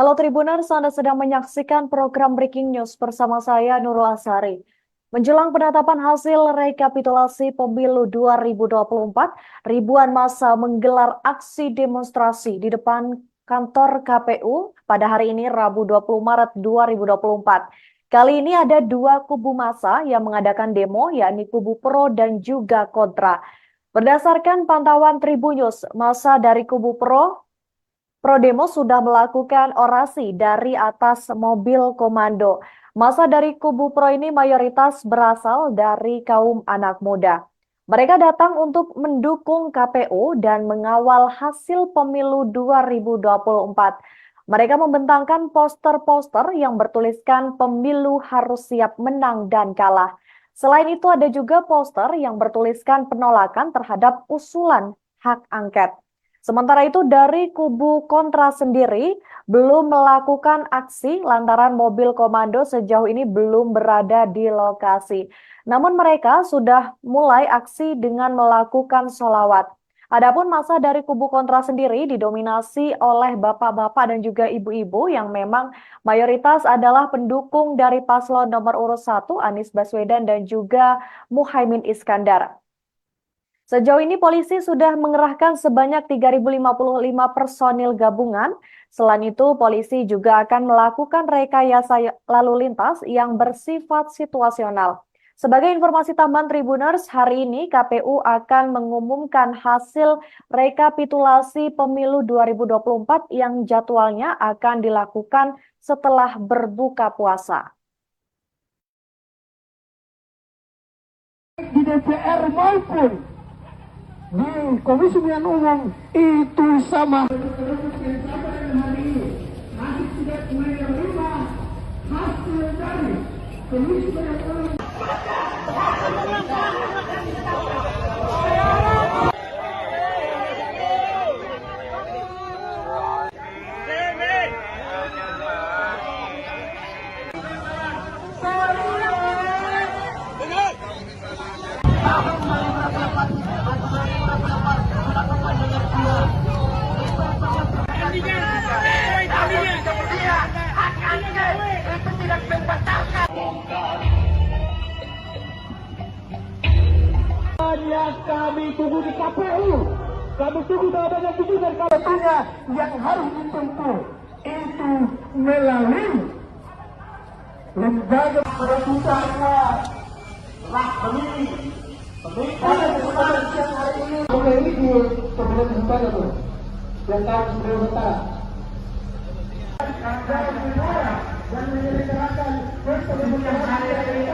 Halo Tribuners, Anda sedang menyaksikan program Breaking News bersama saya Nurul Asari. Menjelang penetapan hasil rekapitulasi pemilu 2024, ribuan massa menggelar aksi demonstrasi di depan kantor KPU pada hari ini Rabu 20 Maret 2024. Kali ini ada dua kubu massa yang mengadakan demo, yakni kubu pro dan juga kontra. Berdasarkan pantauan Tribunnews, massa dari kubu Pro demo sudah melakukan orasi dari atas mobil komando. Massa dari kubu pro ini mayoritas berasal dari kaum anak muda. Mereka datang untuk mendukung KPU dan mengawal hasil pemilu 2024. Mereka membentangkan poster-poster yang bertuliskan pemilu harus siap menang dan kalah. Selain itu ada juga poster yang bertuliskan penolakan terhadap usulan hak angket. Sementara itu dari kubu kontra sendiri belum melakukan aksi lantaran mobil komando sejauh ini belum berada di lokasi. Namun mereka sudah mulai aksi dengan melakukan sholawat. Adapun massa dari kubu kontra sendiri didominasi oleh bapak-bapak dan juga ibu-ibu yang memang mayoritas adalah pendukung dari paslon nomor urut 1 Anies Baswedan dan juga Muhaimin Iskandar. Sejauh ini polisi sudah mengerahkan sebanyak 3.055 personil gabungan. Selain itu, polisi juga akan melakukan rekayasa lalu lintas yang bersifat situasional. Sebagai informasi tambahan Tribuners, hari ini KPU akan mengumumkan hasil rekapitulasi pemilu 2024 yang jadwalnya akan dilakukan setelah berbuka puasa. Di DPR maupun di Komisi Pemilihan Umum itu sama. Masih tidak menerima hasil dari Komisi Pemilihan Umum. Kami tunggu di KPU, kami tunggu jawabannya itu dan KPU-nya yang harus ditempuh itu melalui lembaga pemerintahnya lah pemilihan kesempatan siang hari ini. Ini di pemilihan kesempatan tuh yang tahu sebelum sementara dan menyelenggarakan pemilihan hari ini.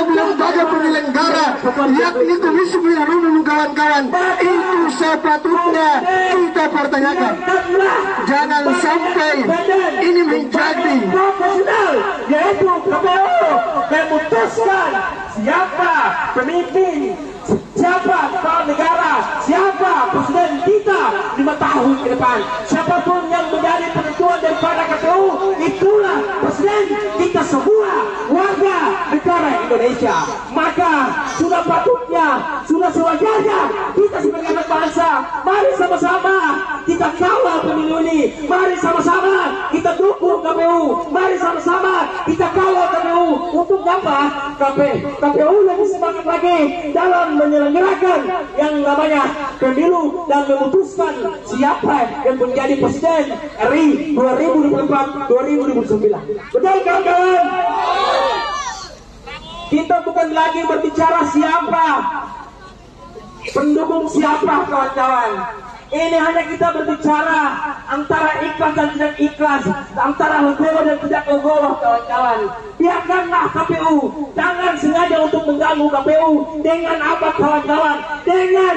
Lembaga penyelenggara yakni Komisi Pemilihan Umum kawan-kawan itu sepatutnya kita pertanyakan. Jangan sampai ini menjadi profesional, yaitu KPU memutuskan siapa pemimpin, siapa kepala negara, siapa presiden kita 5 tahun ke depan. Siapapun yang menjadi penentuan daripada KPU, itulah presiden kita semua warga negara Indonesia. Maka sudah patutnya, sudah sewajarnya kita sebagai anak bangsa, mari sama-sama kita kawal pemilu ini. Mari sama-sama kita dukung KPU. Mari sama-sama kita kawal KPU. Untuk apa? KPU lebih semangat lagi dalam menyelenggarakan yang namanya pemilu dan memutuskan siapa yang menjadi presiden RI 2024-2029. Betul kawan-kawan? Kita bukan lagi berbicara siapa pendukung siapa kawan-kawan. Ini hanya kita berbicara antara ikhlas dan tidak ikhlas, antara legowo dan tidak legowo kawan-kawan. Biarkanlah KPU, jangan sengaja untuk mengganggu KPU dengan apa kawan-kawan, dengan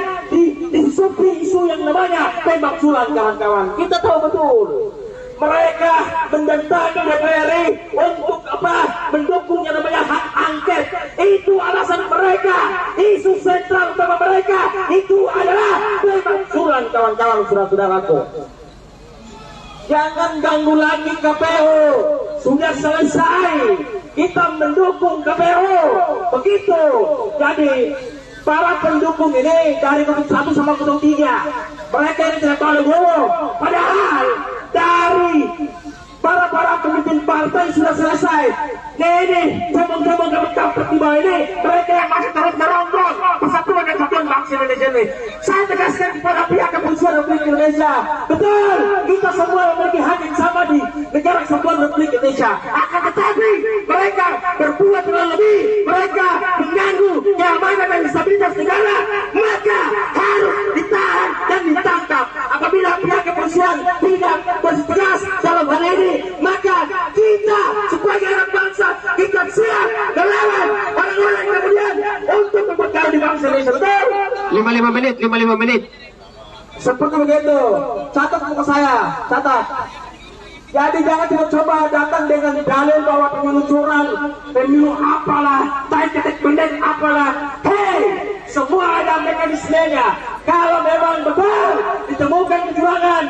disupi isu yang namanya pemakzulan kawan-kawan. Kita tahu betul mereka mendatangi DPR untuk apa? Mendukung yang namanya hak angket. Itu alasan mereka. Isu sentral utama mereka itu adalah pemakzulan kawan-kawan, saudara-saudaraku. Jangan ganggu lagi KPU. Sudah selesai. Kita mendukung KPU. Begitu. Jadi para pendukung ini dari 01 sama 03, mereka ini tidak tahu dulu. Padahal dari para pemimpin partai sudah selesai. Ini cabang-cabang kampret di bawah ini, mereka yang masih terus merongrong persatuan dan kesatuan bangsa Indonesia ini. Saya tegaskan kepada pihak kepolisian Republik Indonesia, betul, kita semua memiliki hak yang sama di negara kesatuan Republik Indonesia. Akan tetapi mereka berbuat terlalu lebih, mereka mengganggu keamanan dan stabilitas negara, maka harus ditahan dan ditangkap. Apabila pihak kepolisian tidak bertegas dalam hal ini, maka kita sebagai anak bangsa, kita siap melawan orang-orang kemudian untuk memperkaya di bangsa Indonesia. Betul? 55 menit. Seperti begitu. Catat muka saya, catat. Jadi jangan coba datang dengan dalil bahwa pemilu curang, pemilu apalah, ketek pendek apalah. Hei, semua ada mekanismenya. Kalau memang betul ditemukan kecurangan,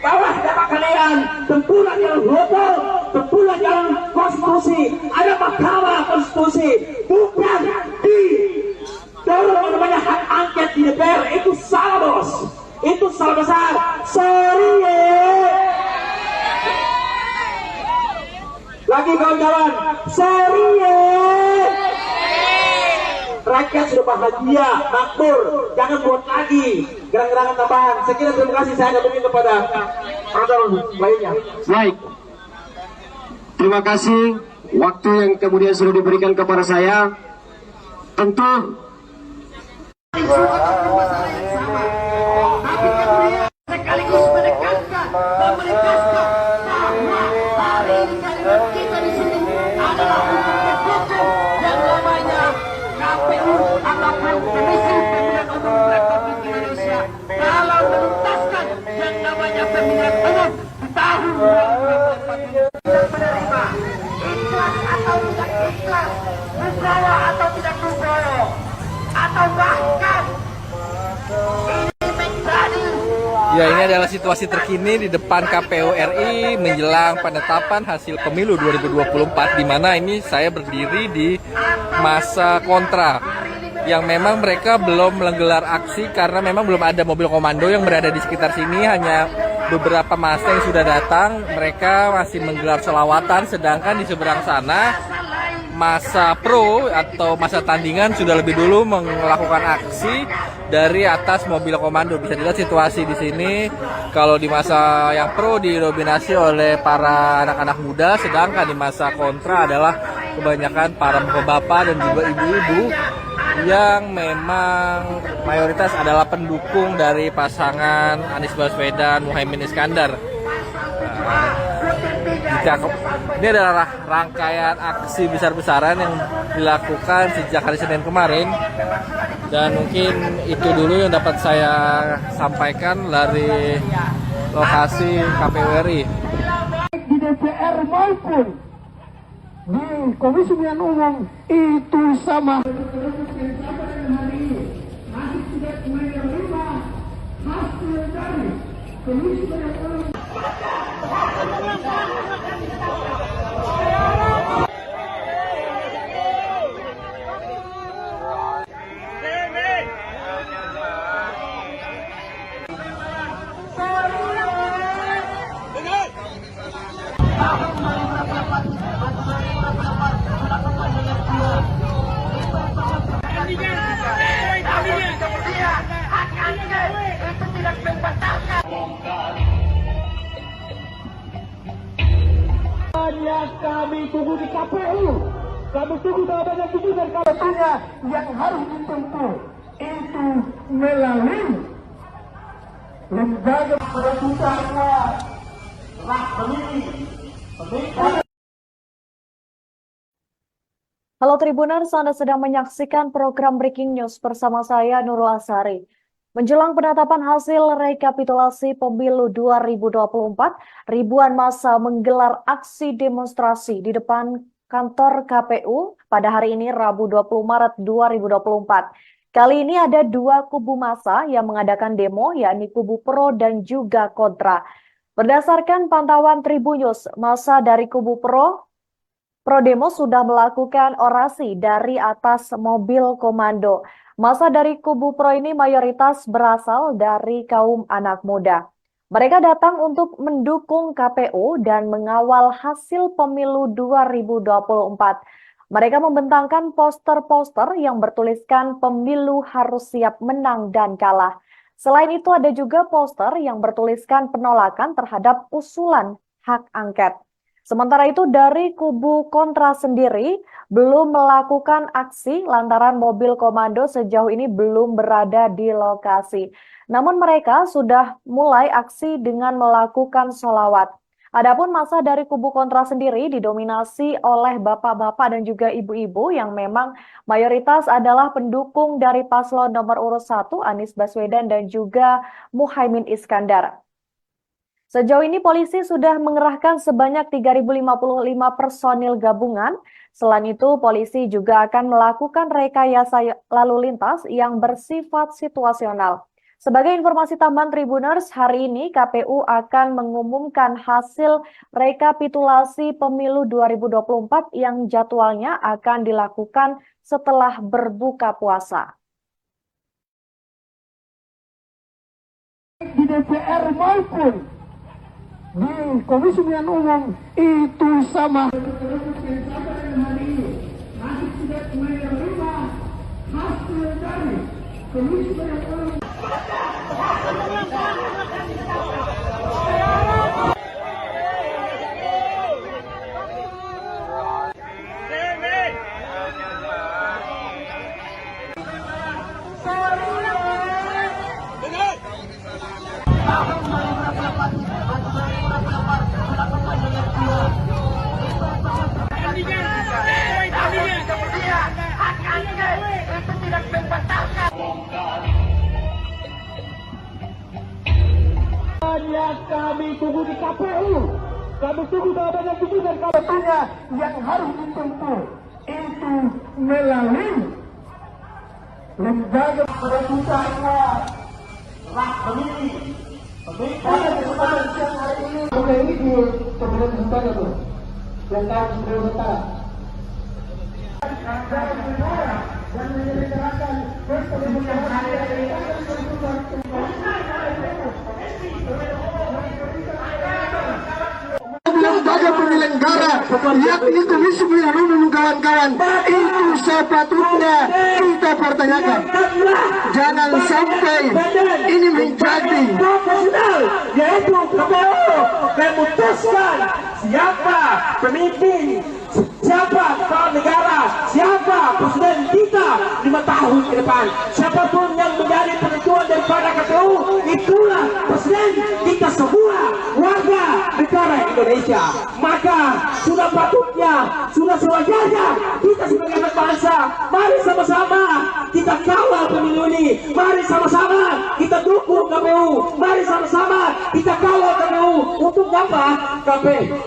bawah data kalian, tempuhlah jalan hukum, tempuhlah jalan konstitusi. Ada mahkamah konstitusi, bukan di dorong namanya hak angket di DPR. Itu salah, bos. Itu salah besar. Sorry ya. Lagi kawan-kawan, sorry ya. Rakyat sudah bahagia, makmur, jangan buat lagi gerang-gerangan tambahan. Sekian, terima kasih. Saya kembali kepada orang lainnya. Baik. Terima kasih waktu yang kemudian sudah diberikan kepada saya. Tentu sekaligus menekankan dan menegaskan bahwa hari ini kalimat kita di sini adalah untuk mendukung yang namanya KPU ataupun Komisi Pemilihan Umum Republik Indonesia dalam menuntaskan yang namanya pemilihan umum di tahun 2024 dan menerima ikhlas atau tidak ikhlas, legowo atau tidak legowo, atau bahkan ini menjadi. Ya, ini adalah situasi terkini di depan KPU RI menjelang penetapan hasil pemilu 2024, di mana ini saya berdiri di masa kontra yang memang mereka belum menggelar aksi karena memang belum ada mobil komando yang berada di sekitar sini, hanya beberapa massa yang sudah datang. Mereka masih menggelar selawatan, sedangkan di seberang sana masa pro atau masa tandingan sudah lebih dulu melakukan aksi dari atas mobil komando. Bisa dilihat situasi di sini. Kalau di masa yang pro didominasi oleh para anak-anak muda, sedangkan di masa kontra adalah kebanyakan para bapak dan juga ibu-ibu yang memang mayoritas adalah pendukung dari pasangan Anies Baswedan Muhaimin Iskandar. Ini adalah rangkaian aksi besar-besaran yang dilakukan sejak hari Senin kemarin, dan mungkin itu dulu yang dapat saya sampaikan dari lokasi KPU RI. Di DPR maupun di Komisi Pemilihan Umum itu sama. Masih tidak menerima hasil dari Komisi Pemilihan Umum. Kami tunggu di KPU, kami tunggu jawabannya itu, dan KPU-nya yang harus ditempuh itu melalui lembaga pemerintahnya Halo Tribuners, Anda sedang menyaksikan program Breaking News bersama saya Nurul Asari. Menjelang penetapan hasil rekapitulasi pemilu 2024, ribuan massa menggelar aksi demonstrasi di depan kantor KPU pada hari ini Rabu 20 Maret 2024. Kali ini ada dua kubu massa yang mengadakan demo, yakni kubu pro dan juga kontra. Berdasarkan pantauan Tribunnews, massa dari kubu pro demo sudah melakukan orasi dari atas mobil komando. Massa dari kubu pro ini mayoritas berasal dari kaum anak muda. Mereka datang untuk mendukung KPU dan mengawal hasil pemilu 2024. Mereka membentangkan poster-poster yang bertuliskan pemilu harus siap menang dan kalah. Selain itu ada juga poster yang bertuliskan penolakan terhadap usulan hak angket. Sementara itu dari kubu kontra sendiri belum melakukan aksi lantaran mobil komando sejauh ini belum berada di lokasi. Namun mereka sudah mulai aksi dengan melakukan sholawat. Adapun massa dari kubu kontra sendiri didominasi oleh bapak-bapak dan juga ibu-ibu yang memang mayoritas adalah pendukung dari paslon nomor urut 1 Anies Baswedan dan juga Muhaimin Iskandar. Sejauh ini polisi sudah mengerahkan sebanyak 3.055 personil gabungan. Selain itu, polisi juga akan melakukan rekayasa lalu lintas yang bersifat situasional. Sebagai informasi tambahan Tribuners, hari ini KPU akan mengumumkan hasil rekapitulasi pemilu 2024 yang jadwalnya akan dilakukan setelah berbuka puasa. Di DPR maupun di Komisi Pemilihan Umum itu sama. Kami tunggu di KPU, kami tunggu jawabannya dan kabarnya yang harus ditempuh itu melalui lembaga pemerintahnya hak pemilih. Pada kesempatan siang hari ini, ini di Kabupaten Sentara tuh, yang kami sudah utara. Dan menyelenggarakan lembaga penyelenggara yakni Komisi Pemilihan Umum kawan-kawan itu sepatutnya kita pertanyakan. Jangan sampai ini menjadi profesional, yaitu KPU memutuskan siapa pemimpin, siapa kepala negara, siapa presiden kita 5 tahun ke depan. Siapapun yang menjadi penentuan daripada KPU, itulah presiden kita semua warga negara Indonesia. Maka sudah patutnya, sudah sewajarnya kita sebagai anak bangsa, mari sama-sama kita kawal pemilu ini. Mari sama-sama kita dukung KPU. Mari sama-sama kita kawal KPU. Untuk apa?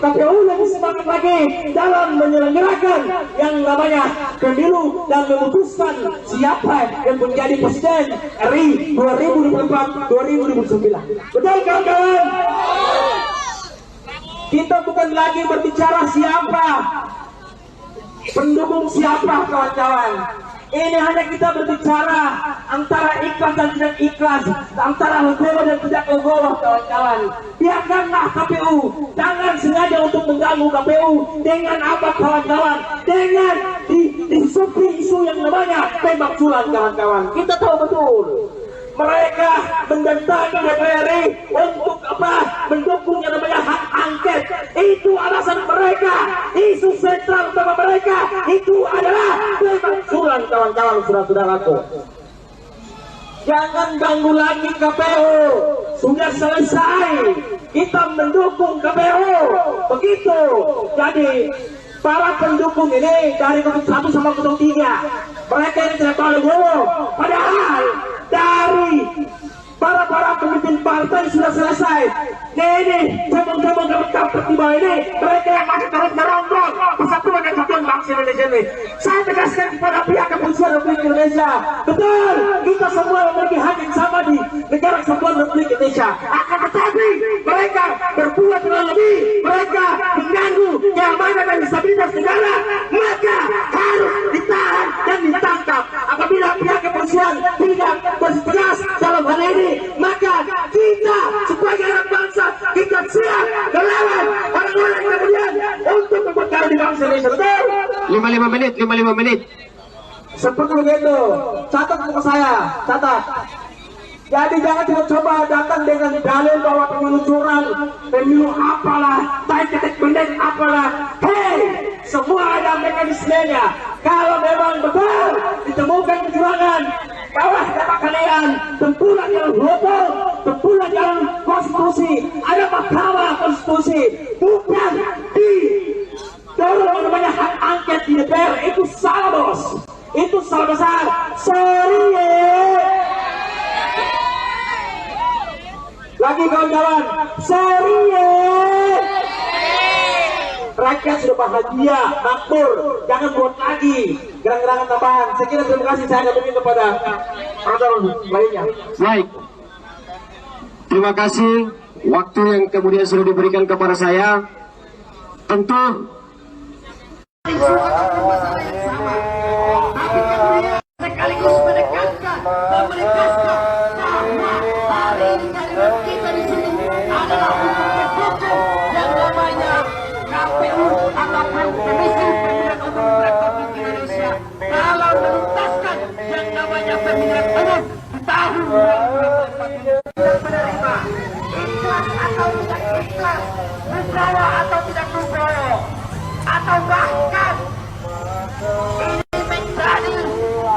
KPU lebih semangat lagi dalam menyelenggarakan yang namanya pemilu dan memutuskan siapa yang menjadi presiden RI 2024-2029. Betul kawan-kawan? Kita bukan lagi berbicara siapa, pendukung siapa kawan-kawan. Ini hanya kita berbicara antara ikhlas dan tidak ikhlas, antara legowo dan tidak legowo kawan-kawan. Biarkanlah KPU, jangan sengaja untuk mengganggu KPU dengan apa kawan-kawan, dengan disupi isu yang namanya pemakzulan kawan-kawan. Kita tahu betul mereka mendatangi DPR untuk apa? Mendukung yang namanya hak angket. Itu alasan mereka. Isu sentral utama mereka itu adalah pemakzulan kawan-kawan, saudara-saudaraku. Jangan ganggu lagi KPU. Sudah selesai. Kita mendukung KPU. Begitu. Jadi para pendukung ini dari 1 sampai 3, mereka ini tidak tahu legowo. Padahal dari para pemimpin partai sudah selesai. Ini cabang-cabang di bawah ini, mereka yang masih terus merongrong persatuan dan kesatuan bangsa Indonesia ini. Saya tegaskan kepada pihak kepolisian Republik Indonesia, betul, kita semua memiliki hak yang sama di negara kesatuan Republik Indonesia. Akan tetapi mereka berbuat terlalu lebih, mereka mengganggu keamanan dan stabilitas negara, maka harus ditahan dan ditangkap. Apabila pihak kepolisian tinggal di bangsa Indonesia, betul? 55 menit. Seperti begitu. Catat buku saya, catat. Jadi jangan coba datang dengan dalil bahwa pemilu curang, pemilu apalah, baik pendek apalah. Hei, semua ada mekanismenya. Kalau memang betul ditemukan kecurangan, bawah data kalian, tempuhlah jalan hukum, tempuhlah jalan konstitusi. Ada mahkamah konstitusi, bukan di dorong namanya hak angket di DPR. Itu salah, bos. Itu salah besar. Sorry ya. Lagi kawan-kawan, sorry ya. Rakyat sudah bahagia, makmur, jangan buat lagi gerang-gerangan tambahan. Saya kira terima kasih, saya kembali kepada orang lainnya. Baik. Terima kasih waktu yang kemudian sudah diberikan kepada saya. Tentu sekaligus menekankan bahwa hari ini kalimat kita di sini adalah untuk mendukung yang namanya KPU ataupun Komisi Pemilihan Umum Republik Indonesia dalam menuntaskan yang namanya pemilihan umum di tahun 2024 dan menerima ikhlas atau tidak ikhlas, Nugroho atau tidak Nugroho, atau bahkan ini menjadi.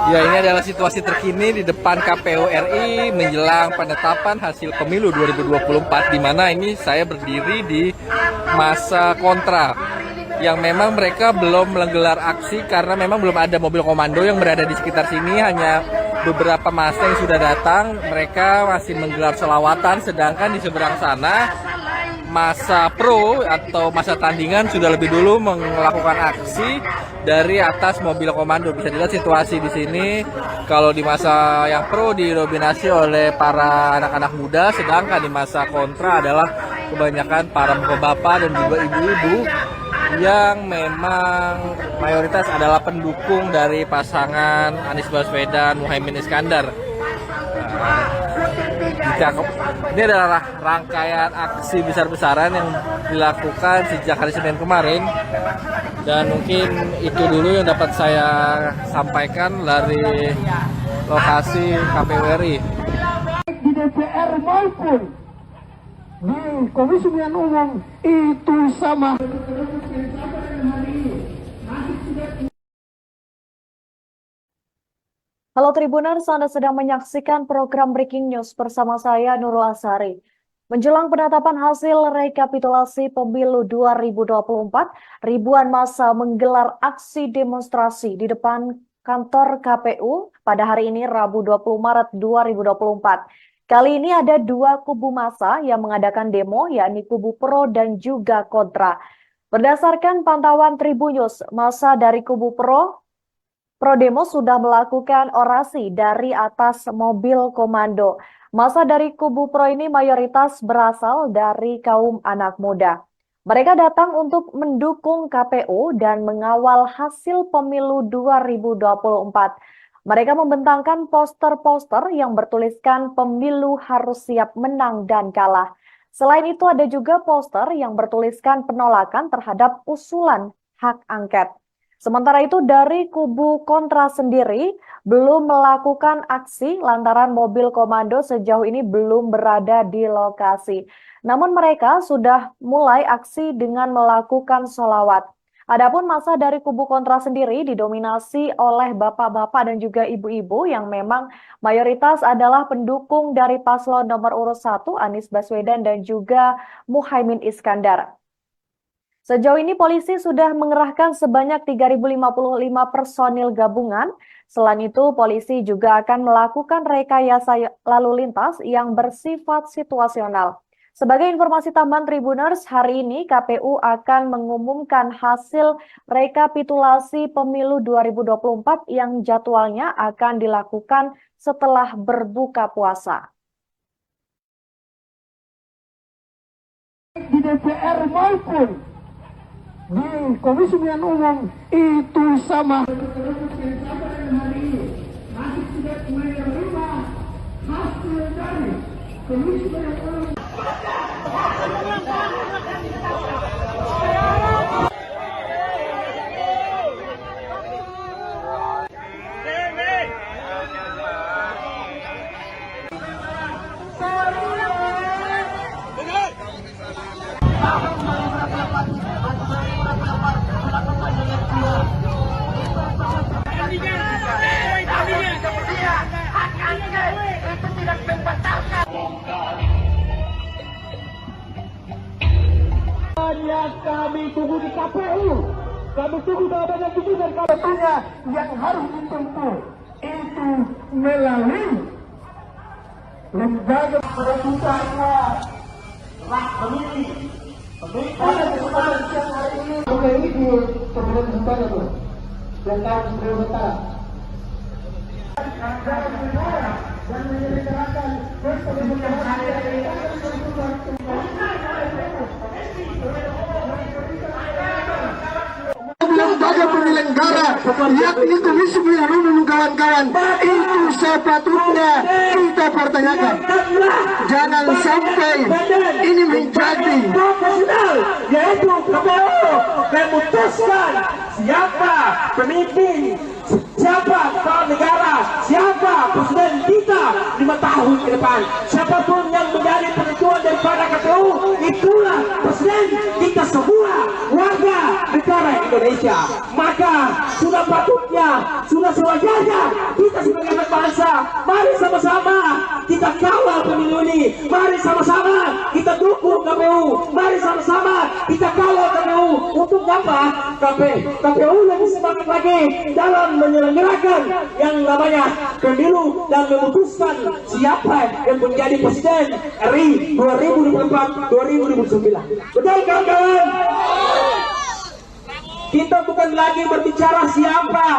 Ya, ini adalah situasi terkini di depan KPU RI menjelang penetapan hasil pemilu 2024, di mana ini saya berdiri di masa kontra yang memang mereka belum menggelar aksi karena memang belum ada mobil komando yang berada di sekitar sini, hanya beberapa massa yang sudah datang. Mereka masih menggelar selawatan, sedangkan di seberang sana masa pro atau masa tandingan sudah lebih dulu melakukan aksi dari atas mobil komando. Bisa dilihat situasi di sini. Kalau di masa yang pro didominasi oleh para anak-anak muda, sedangkan di masa kontra adalah kebanyakan para bapak-bapak dan juga ibu-ibu yang memang mayoritas adalah pendukung dari pasangan Anies Baswedan Muhaimin Iskandar. Ini adalah rangkaian aksi besar-besaran yang dilakukan sejak hari Senin kemarin, dan mungkin itu dulu yang dapat saya sampaikan dari lokasi KPU RI. Di DPR maupun di Komisi Pemilihan Umum itu sama. Halo Tribuners, Anda sedang menyaksikan program Breaking News bersama saya Nurul Asari. Menjelang penetapan hasil rekapitulasi pemilu 2024, ribuan massa menggelar aksi demonstrasi di depan kantor KPU pada hari ini Rabu 20 Maret 2024. Kali ini ada dua kubu massa yang mengadakan demo, yakni kubu pro dan juga kontra. Berdasarkan pantauan Tribunnews, massa dari kubu pro demo sudah melakukan orasi dari atas mobil komando. Massa dari kubu pro ini mayoritas berasal dari kaum anak muda. Mereka datang untuk mendukung KPU dan mengawal hasil pemilu 2024. Mereka membentangkan poster-poster yang bertuliskan pemilu harus siap menang dan kalah. Selain itu ada juga poster yang bertuliskan penolakan terhadap usulan hak angket. Sementara itu dari kubu kontra sendiri belum melakukan aksi lantaran mobil komando sejauh ini belum berada di lokasi. Namun mereka sudah mulai aksi dengan melakukan sholawat. Adapun massa dari kubu kontra sendiri didominasi oleh bapak-bapak dan juga ibu-ibu yang memang mayoritas adalah pendukung dari paslon nomor urut 1 Anies Baswedan dan juga Muhaimin Iskandar. Sejauh ini polisi sudah mengerahkan sebanyak 3.055 personil gabungan. Selain itu, polisi juga akan melakukan rekayasa lalu lintas yang bersifat situasional. Sebagai informasi tambahan Tribuners, hari ini KPU akan mengumumkan hasil rekapitulasi pemilu 2024 yang jadwalnya akan dilakukan setelah berbuka puasa. Di DPR maupun di Komisi Pemilihan Umum itu sama. KPU. Kami tunggu jawabannya dan KPU-nya yang harus ditempuh itu melalui lembaga perebutannya hak pemilih. Pada kesempatan siang hari ini, oke ini di Kabupaten Utara tuh, yang harus berusaha. Dan menyelenggarakan pemilihan hari ini. Lembaga penyelenggara yakni Komisi Pemilihan Umum kawan-kawan itu sepatutnya kita pertanyakan. Jangan sampai ini menjadi profesional, yaitu KPU memutuskan siapa pemimpin, siapa kepala negara, siapa presiden kita 5 tahun ke depan. Siapapun yang menjadi penentuan daripada KPU, itulah presiden kita semua warga negara Indonesia. Maka sudah patutnya, sudah sewajarnya kita sebagai anak bangsa, mari sama-sama kita kawal pemilu ini. Mari sama-sama kita dukung KPU. Mari sama-sama kita kawal KPU. Untuk apa? KPU lebih semangat lagi dalam menyelenggarakan yang namanya pemilu dan memutuskan siapa yang menjadi presiden RI 2024-2029. Betul kawan-kawan? Kita bukan lagi berbicara siapa,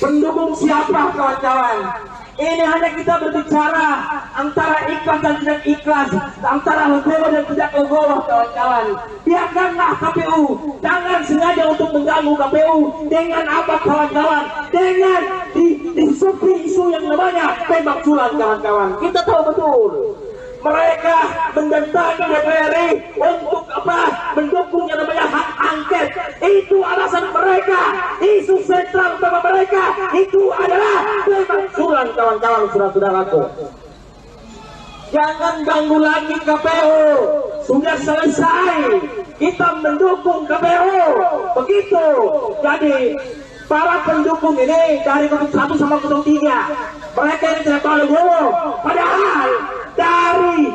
pendukung siapa kawan-kawan. Ini hanya kita berbicara antara ikhlas dan tidak ikhlas, antara legowo dan tidak legowo kawan-kawan. Biarkanlah KPU, jangan sengaja untuk mengganggu KPU dengan apa kawan-kawan, dengan disupi isu yang namanya pemakzulan kawan-kawan. Kita tahu betul mereka mendatangi DPR untuk apa? Mendukung yang namanya hak angket. Itu alasan mereka. Isu sentral utama mereka itu adalah pemakzulan kawan-kawan, saudara-saudaraku. Jangan ganggu lagi KPU. Sudah selesai. Kita mendukung KPU. Begitu. Jadi para pendukung ini dari 1 sama 3, mereka ini tidak tahu legowo. Padahal dari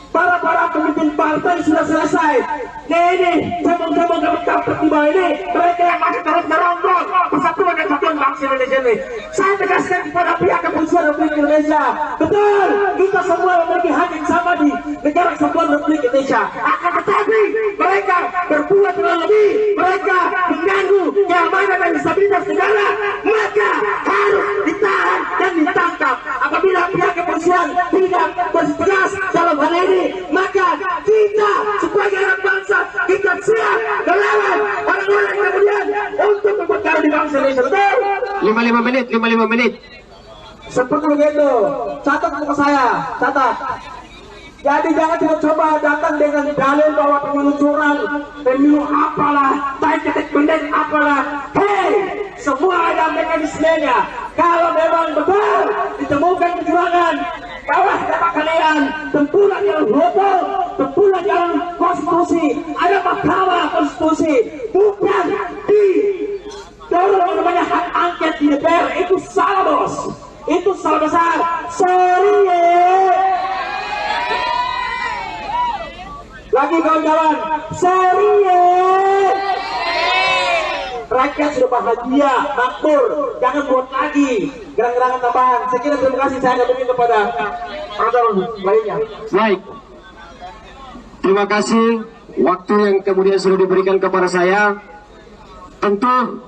para pemimpin partai sudah selesai. Ini cabang-cabang dapat tiba ini, mereka yang masih terus merongrong persatuan dan kesatuan bangsa Indonesia ini. Saya tegaskan kepada pihak kepolisian Republik Indonesia, betul, kita semua memiliki hak yang sama di negara kesatuan Republik Indonesia. Akan tetapi mereka berbuat terlalu lebih, mereka mengganggu keamanan dan stabilitas negara, maka harus ditahan dan ditangkap. Apabila pihak kepolisian tidak bertegas dalam hal ini, maka kita sebagai anak bangsa kita siap melawan orang-orang kemudian untuk memperkaya di bangsa Indonesia. Betul? 55 menit. Seperti begitu. Catat untuk saya, catat. Jadi jangan coba datang dengan dalil bahwa pemilu curang, pemilu apalah, baik ketik pendek apalah. Hei, semua ada mekanismenya. Kalau memang betul ditemukan kecurangan, bawa data kalian, tempuhlah jalan hukum, tempuhlah jalan konstitusi. Ada mahkamah konstitusi, bukan di dorong namanya hak angket di DPR. Itu salah bos, itu salah besar. Sorry lagi kawan-kawan, sorry rakyat sudah bahagia, makmur, jangan buat lagi gerak-gerakan tambahan. Saya kira terima kasih, saya akan berikan kepada orang lainnya. Baik. Terima kasih waktu yang kemudian sudah diberikan kepada saya. Tentu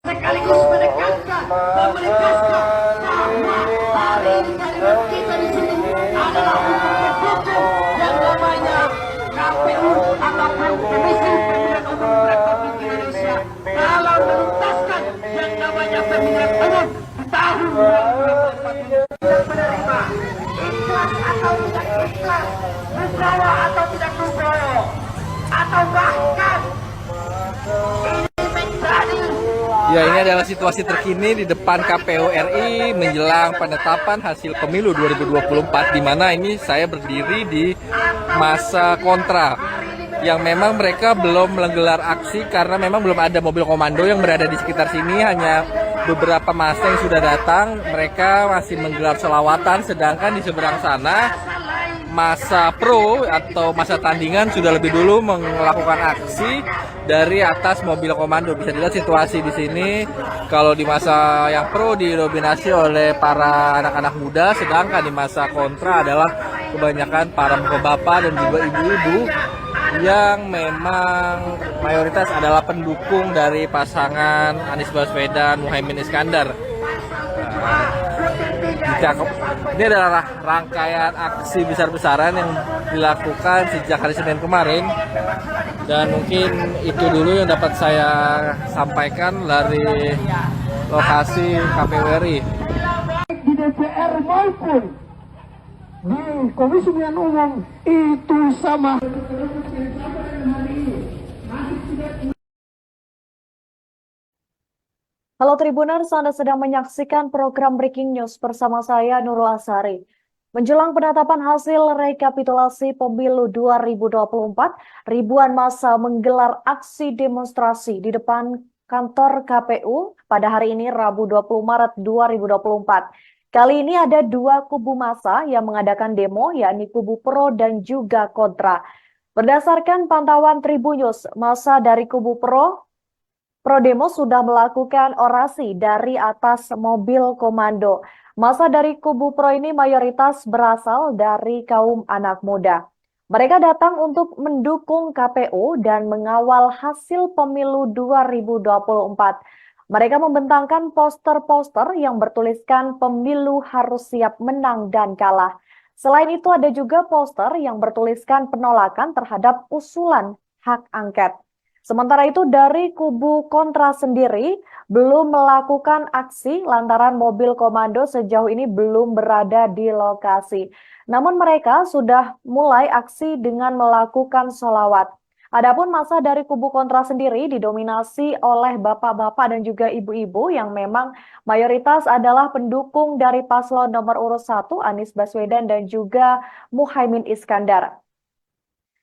sekaligus menekankan dan menegaskan bahwa hari ini kalimat kita di sini adalah untuk mendukung yang namanya KPU ataupun Komisi Pemilihan Umum Republik Indonesia dalam menuntaskan yang namanya pemilihan umum di tahun 2024 yang menerima ikhlas atau tidak ikhlas, legowo atau tidak legowo, atau bahkan ini menjadi. Ya, ini adalah situasi terkini di depan KPU RI menjelang penetapan hasil pemilu 2024, di mana ini saya berdiri di masa kontra yang memang mereka belum menggelar aksi karena memang belum ada mobil komando yang berada di sekitar sini, hanya beberapa massa yang sudah datang. Mereka masih menggelar selawatan, sedangkan di seberang sana masa pro atau masa tandingan sudah lebih dulu melakukan aksi dari atas mobil komando. Bisa dilihat situasi di sini. Kalau di masa yang pro didominasi oleh para anak-anak muda, sedangkan di masa kontra adalah kebanyakan para bapak-bapak dan juga ibu-ibu yang memang mayoritas adalah pendukung dari pasangan Anies Baswedan Muhaimin Iskandar. Ini adalah rangkaian aksi besar-besaran yang dilakukan sejak hari Senin kemarin, dan mungkin itu dulu yang dapat saya sampaikan dari lokasi KPU RI. Di DPR maupun di Komisi Pemilihan Umum itu sama. Halo Tribuners, Anda sedang menyaksikan program Breaking News bersama saya Nurul Asari. Menjelang penetapan hasil rekapitulasi pemilu 2024, ribuan massa menggelar aksi demonstrasi di depan kantor KPU pada hari ini Rabu 20 Maret 2024. Kali ini ada dua kubu massa yang mengadakan demo, yakni kubu pro dan juga kontra. Berdasarkan pantauan Tribunnews, massa dari kubu pro demo sudah melakukan orasi dari atas mobil komando. Massa dari kubu pro ini mayoritas berasal dari kaum anak muda. Mereka datang untuk mendukung KPU dan mengawal hasil pemilu 2024. Mereka membentangkan poster-poster yang bertuliskan pemilu harus siap menang dan kalah. Selain itu ada juga poster yang bertuliskan penolakan terhadap usulan hak angket. Sementara itu dari kubu kontra sendiri belum melakukan aksi lantaran mobil komando sejauh ini belum berada di lokasi. Namun mereka sudah mulai aksi dengan melakukan sholawat. Adapun massa dari kubu kontra sendiri didominasi oleh bapak-bapak dan juga ibu-ibu yang memang mayoritas adalah pendukung dari paslon nomor urut 1 Anies Baswedan dan juga Muhaimin Iskandar.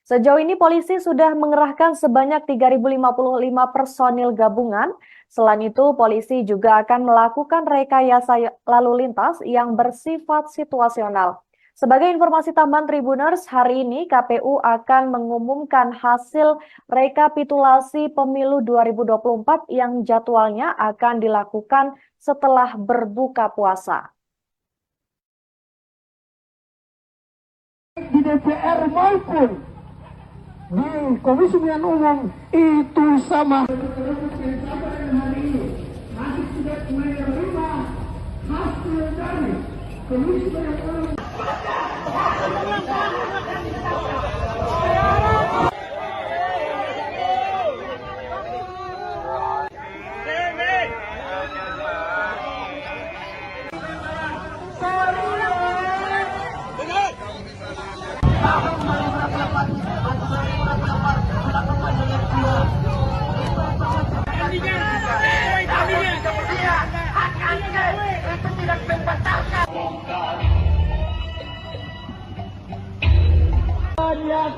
Sejauh ini polisi sudah mengerahkan sebanyak 3.055 personil gabungan. Selain itu, polisi juga akan melakukan rekayasa lalu lintas yang bersifat situasional. Sebagai informasi tambahan Tribuners, hari ini KPU akan mengumumkan hasil rekapitulasi pemilu 2024 yang jadwalnya akan dilakukan setelah berbuka puasa. Di DPR maupun di Komisi Pemilihan Umum itu sama.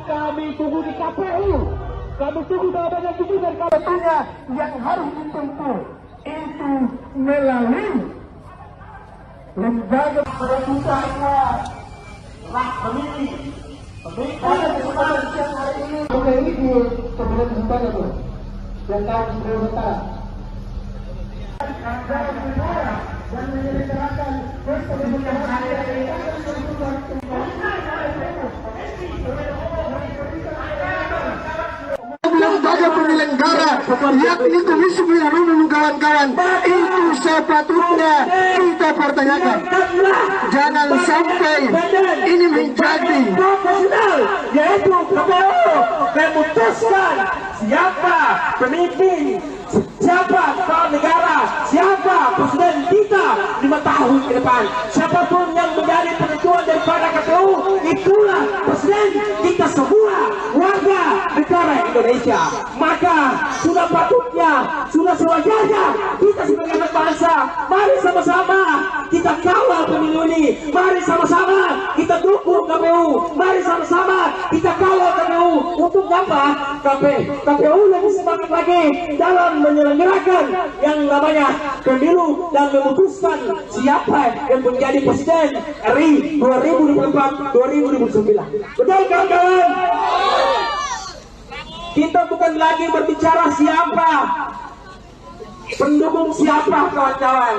Kami tunggu di KPU, kami tunggu jawabannya tunggu dari KPU-nya yang harus ditempuh itu melalui lembaga pemerintahnya hak pemilih. Pada kesempatan siang hari ini, oke ini di sebelum kesempatan itu, yang tahu sebelum besar. Dan menyelenggarakan pesta demokrasi lembaga penyelenggara yakni Komisi Pemilihan Umum kawan-kawan itu sepatutnya kita pertanyakan. Jangan sampai ini menjadi yaitu KPU memutuskan siapa pemimpin, siapa kepala negara, siapa presiden kita 5 tahun ke depan. Siapapun yang menjadi penentuan daripada KPU, itulah presiden kita semua warga negara Indonesia. Maka sudah patutnya, sudah sewajarnya kita sebagai anak bangsa, mari sama-sama kita kawal pemilu ini, mari sama-sama kita dukung KPU. Mari sama-sama kita kawal KPU. Untuk apa? KPU lebih semangat lagi dalam menyelenggarakan yang namanya pemilu dan memutuskan siapa yang menjadi presiden RI 2024-2029. Betul kawan-kawan? Kita bukan lagi berbicara siapa, pendukung siapa kawan-kawan.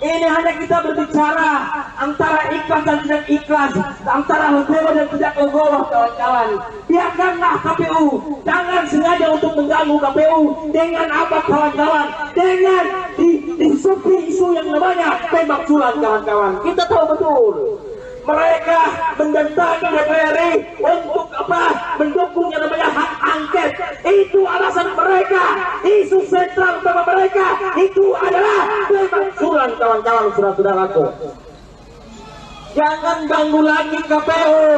Ini hanya kita berbicara antara ikhlas dan tidak ikhlas, antara legowo dan tidak legowo kawan-kawan. Biarkanlah KPU, jangan sengaja untuk mengganggu KPU dengan apa kawan-kawan? Dengan disupi isu yang namanya pemakzulan kawan-kawan. Kita tahu betul. Mereka mendatangi DPR untuk apa? Mendukung yang namanya hak angket. Itu alasan mereka. Isu sentral utama mereka itu adalah pemakzulan kawan-kawan, saudara-saudaraku. Jangan ganggu lagi KPU.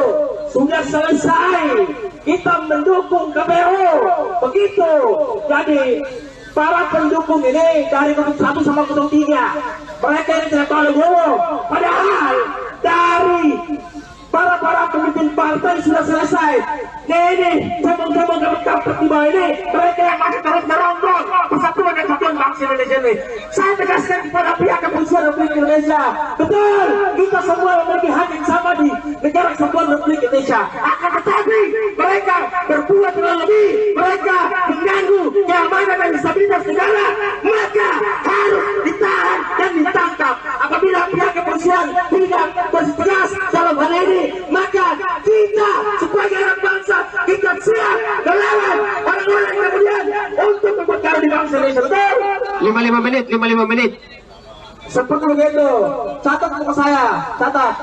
Sudah selesai. Kita mendukung KPU. Begitu. Jadi para pendukung ini dari 1 sama 03, mereka yang tidak tahu legowo. Padahal dari para pemimpin partai sudah selesai. Ini cabang-cabang dapat tiba ini, mereka yang masih terus merongrong persatuan dan kesatuan bangsa Indonesia ini. Saya tegaskan kepada pihak kepolisian Republik Indonesia, betul, kita semua memiliki hak yang sama di negara kesatuan Republik Indonesia. Akan tetapi mereka berbuat terlalu lebih, mereka mengganggu keamanan dan stabilitas negara, maka harus ditahan dan ditangkap. Apabila pihak kepolisian tidak bertegas dalam hal ini, maka kita sebagai anak bangsa kita siap melawan orang-orang yang kemudian untuk memperkara di bangsa Indonesia. Betul? 55 menit. Seperti begitu. Catat untuk saya, catat.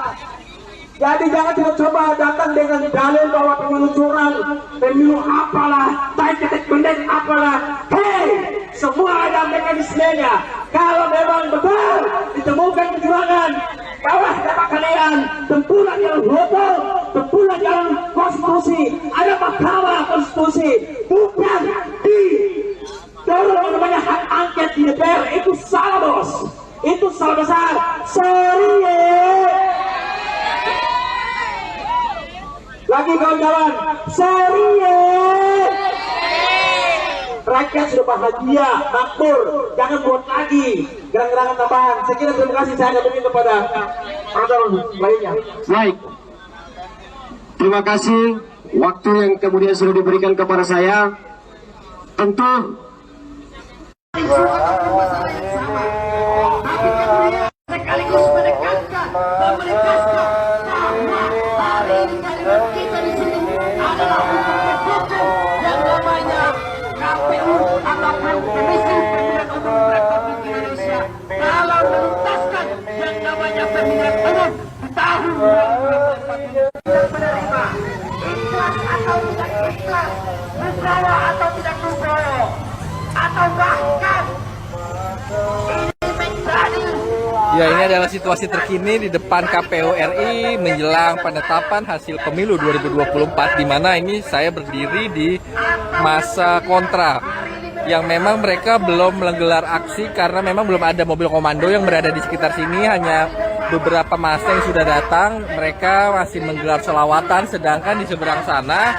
Jadi jangan coba datang dengan dalil bahwa pemilu curang, pemilu apalah, ketek pendek apalah. Hei, semua ada mekanismenya. Kalau memang betul ditemukan kecurangan, bawah dapat kalian tempuran jalan hukum, tempuran jalan konstitusi, ada mahkamah konstitusi, bukan di dorong namanya hak angket di DPR. Itu salah bos, itu salah besar. Sorry lagi kawan-kawan, sorry rakyat sudah bahagia, makmur, jangan buat lagi gerak-gerakan tambahan. Saya kira terima kasih, saya kembali kepada orang lainnya. Baik. Terima kasih waktu yang kemudian sudah diberikan kepada saya. Tentu sekaligus menekankan bahwa hari ini kalimat kita di sini adalah untuk mendukung yang namanya KPU ataupun Komisi Pemilihan Umum Republik Indonesia dalam menuntaskan yang namanya pemilihan umum di tahun 2024 yang menerima ikhlas atau tidak ikhlas, legowo atau tidak legowo, atau bahkan ini menjadi. Ya, ini adalah situasi terkini di depan KPU RI menjelang penetapan hasil pemilu 2024, di mana ini saya berdiri di masa kontra yang memang mereka belum menggelar aksi karena memang belum ada mobil komando yang berada di sekitar sini, hanya beberapa massa yang sudah datang. Mereka masih menggelar selawatan, sedangkan di seberang sana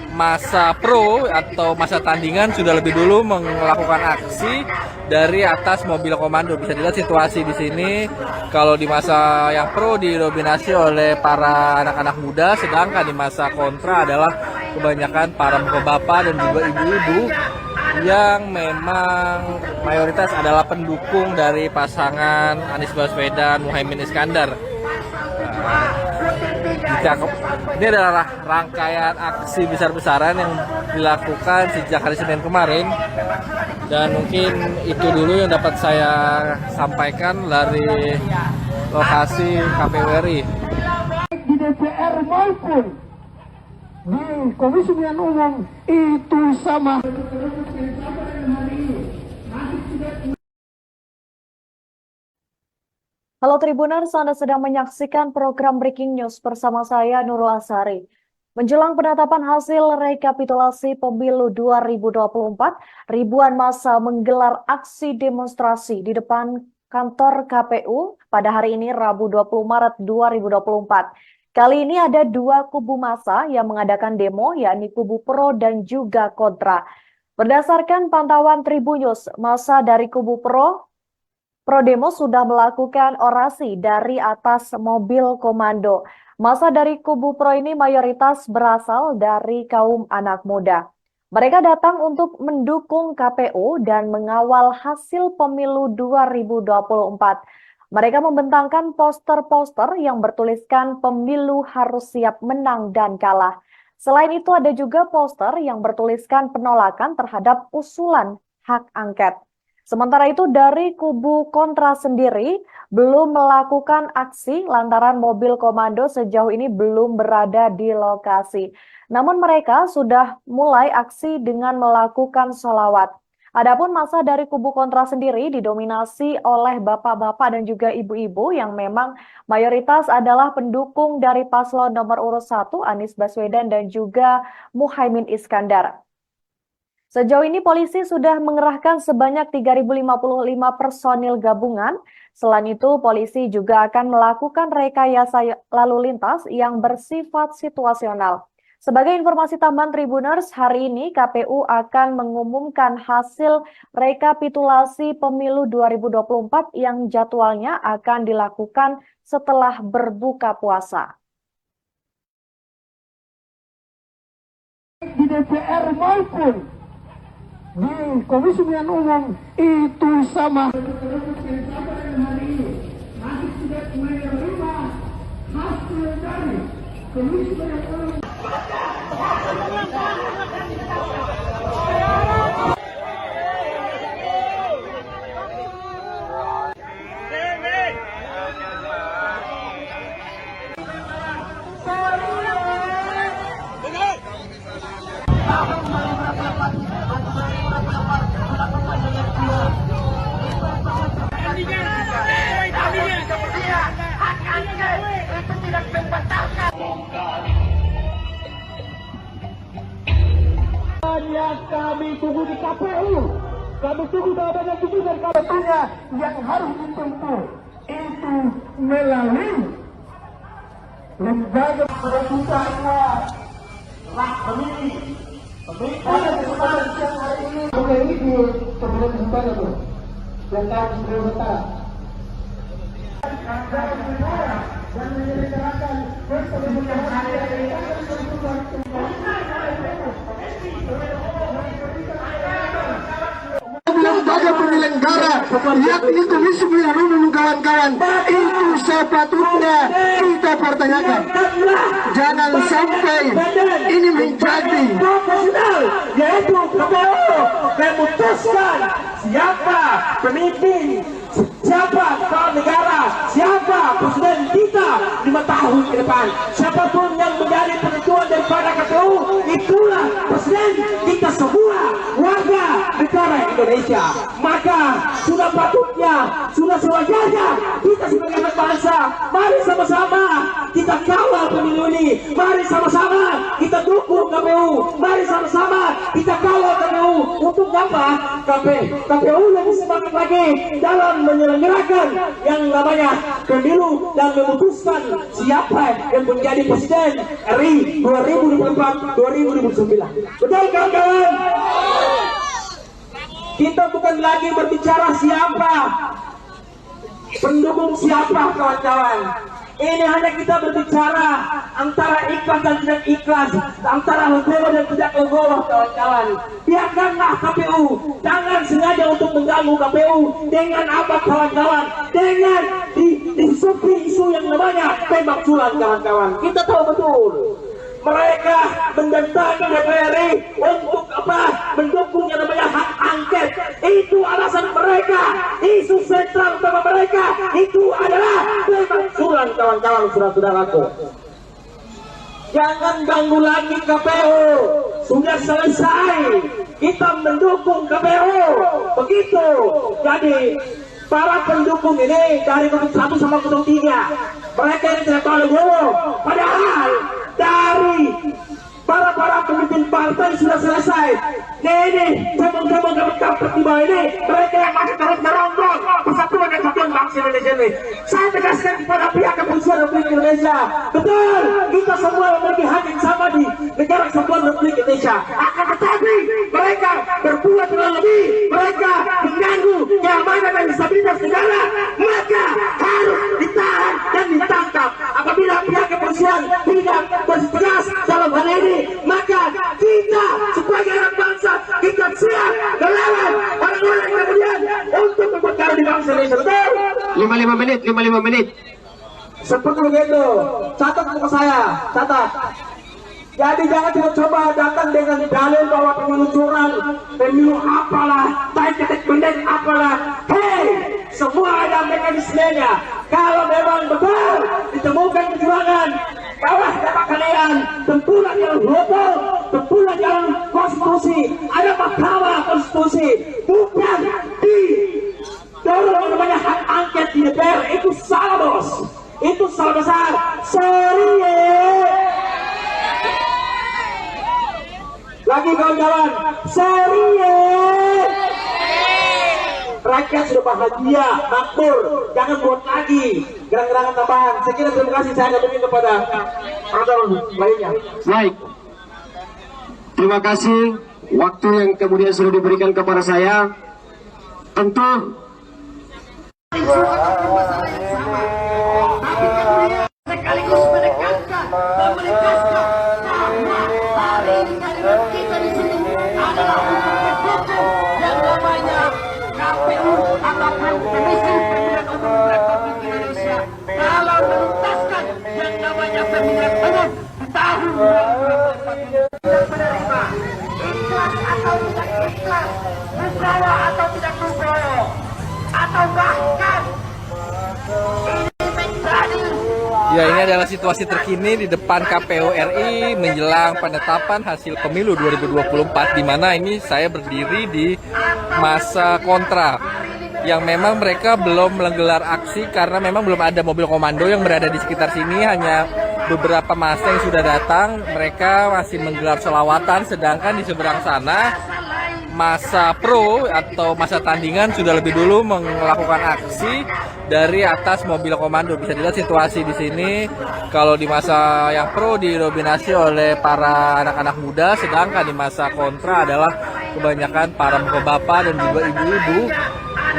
masa pro atau masa tandingan sudah lebih dulu melakukan aksi dari atas mobil komando. Bisa dilihat situasi di sini. Kalau di masa yang pro didominasi oleh para anak-anak muda, sedangkan di masa kontra adalah kebanyakan para bapak-bapak dan juga ibu-ibu yang memang mayoritas adalah pendukung dari pasangan Anies Baswedan Muhaimin Iskandar. Ini adalah rangkaian aksi besar-besaran yang dilakukan sejak hari Senin kemarin, dan mungkin itu dulu yang dapat saya sampaikan dari lokasi KPU RI. Di DPR maupun di Komisi Pemilihan Umum itu sama. Halo Tribuners, Anda sedang menyaksikan program Breaking News bersama saya Nurul Asari. Menjelang penetapan hasil rekapitulasi pemilu 2024, ribuan massa menggelar aksi demonstrasi di depan kantor KPU pada hari ini Rabu 20 Maret 2024. Kali ini ada dua kubu massa yang mengadakan demo, yakni kubu pro dan juga kontra. Berdasarkan pantauan Tribunnews, massa dari kubu pro demo sudah melakukan orasi dari atas mobil komando. Massa dari kubu pro ini mayoritas berasal dari kaum anak muda. Mereka datang untuk mendukung KPU dan mengawal hasil pemilu 2024. Mereka membentangkan poster-poster yang bertuliskan pemilu harus siap menang dan kalah. Selain itu ada juga poster yang bertuliskan penolakan terhadap usulan hak angket. Sementara itu dari kubu kontra sendiri belum melakukan aksi lantaran mobil komando sejauh ini belum berada di lokasi. Namun mereka sudah mulai aksi dengan melakukan sholawat. Adapun massa dari kubu kontra sendiri didominasi oleh bapak-bapak dan juga ibu-ibu yang memang mayoritas adalah pendukung dari paslon nomor urut 1 Anies Baswedan dan juga Muhaimin Iskandar. Sejauh ini polisi sudah mengerahkan sebanyak 3.055 personil gabungan. Selain itu, polisi juga akan melakukan rekayasa lalu lintas yang bersifat situasional. Sebagai informasi tambahan Tribuners, hari ini KPU akan mengumumkan hasil rekapitulasi pemilu 2024 yang jadwalnya akan dilakukan setelah berbuka puasa. Di DPR maupun di Komisi Pemilihan Umum itu sama. Yang kami tunggu di KPU, kami tunggu jawabannya dari KPU-nya yang harus ditempuh itu melalui lembaga pemerintahnya lah pemilih ada kesempatan siang hari ini. Oke, ini di pemerintah utara tuh yang kami sudah utara dan menyelenggarakan lembaga penyelenggara yakni Komisi Pemilihan Umum kawan-kawan itu sepatutnya kita pertanyakan. Jangan sampai ini menjadi profesional, yaitu KPU memutuskan siapa pemimpin, siapa kepala negara, siapa presiden kita 5 tahun ke depan. Siapapun yang menjadi penentuan daripada KPU, itulah presiden kita semua warga negara Indonesia. Maka sudah patutnya, sudah sewajarnya kita sebagai anak bangsa, mari sama-sama kita kawal pemilu ini. Mari sama-sama kita dukung KPU. Mari sama-sama kita kawal KPU. Untuk apa? KPU lebih semangat lagi dalam menyelenggarakan yang namanya pemilu dan memutuskan siapa yang menjadi presiden RI 2024-2029. Betul kawan-kawan? Kita bukan lagi berbicara siapa, pendukung siapa kawan-kawan. Ini hanya kita berbicara antara ikhlas dan tidak ikhlas, antara legowo dan tidak legowo kawan-kawan. Biarkanlah KPU, jangan sengaja untuk mengganggu KPU dengan apa kawan-kawan, dengan disupi isu yang namanya pemakzulan kawan-kawan. Kita tahu betul mereka mendatangi DPR untuk apa? Mendukung yang namanya hak angket. Itu alasan mereka. Isu sentral utama mereka itu adalah pemakzulan kawan-kawan, saudara-saudaraku. Jangan ganggu lagi KPU. Sudah selesai. Kita mendukung KPU. Begitu. Jadi para pendukung ini dari 1 sama 03, mereka ini tidak tahu legowo. Padahal dari para pemimpin partai sudah selesai. Ini cabang-cabang kampret di bawah ini, mereka yang masih terus merongrong persatuan dan kesatuan bangsa Indonesia ini. Saya tegaskan kepada pihak kepolisian Republik Indonesia, betul, kita semua memiliki hak yang sama di negara kesatuan Republik Indonesia. Akan tetapi mereka berbuat terlalu lebih, mereka mengganggu keamanan dan stabilitas negara, maka harus ditahan dan ditangkap. Apabila pihak kepolisian tidak bertegas dalam hal ini, maka kita sebagai anak bangsa kita siap melawan orang-orang kemudian untuk memperkara di bangsa Indonesia. Betul? 55 menit. Seperti begitu. Catat buku saya, catat. Jadi jangan coba datang dengan dalil bahwa pemilu curang, pemilu apalah, ketek pendek apalah. Hei, semua ada mekanismenya. Kalau memang betul ditemukan kecurangan, kawas dapat kalian tempuhlah jalan hukum, tempuhlah jalan konstitusi. Ada mahkamah konstitusi, bukan di dorong namanya hak angket di DPR. Itu salah, bos. Itu salah besar. Sorry ya. Lagi kawan-kawan, sorry ya. Rakyat sudah bahagia, makmur, jangan buat lagi gerak-gerakan tambahan. Saya kira terima kasih, saya kembali kepada orang lainnya. Baik. Terima kasih waktu yang kemudian sudah diberikan kepada saya. Tentu sekaligus menekankan dan menegaskan bahwa hari ini kalimat kita di sini adalah untuk mendukung yang namanya KPU ataupun Komisi Pemilihan Umum Republik Indonesia dalam menuntaskan yang namanya pemilihan umum di tahun 2024 yang menerima ikhlas atau tidak ikhlas, Nugroho atau tidak Nugroho, atau bahkan ini menjadi. Ya, ini adalah situasi terkini di depan KPU RI menjelang penetapan hasil pemilu 2024, di mana ini saya berdiri di masa kontra yang memang mereka belum menggelar aksi karena memang belum ada mobil komando yang berada di sekitar sini, hanya beberapa massa yang sudah datang. Mereka masih menggelar selawatan, sedangkan di seberang sana masa pro atau masa tandingan sudah lebih dulu melakukan aksi dari atas mobil komando. Bisa dilihat situasi di sini. Kalau di masa yang pro didominasi oleh para anak-anak muda, sedangkan di masa kontra adalah kebanyakan para bapak-bapak dan juga ibu-ibu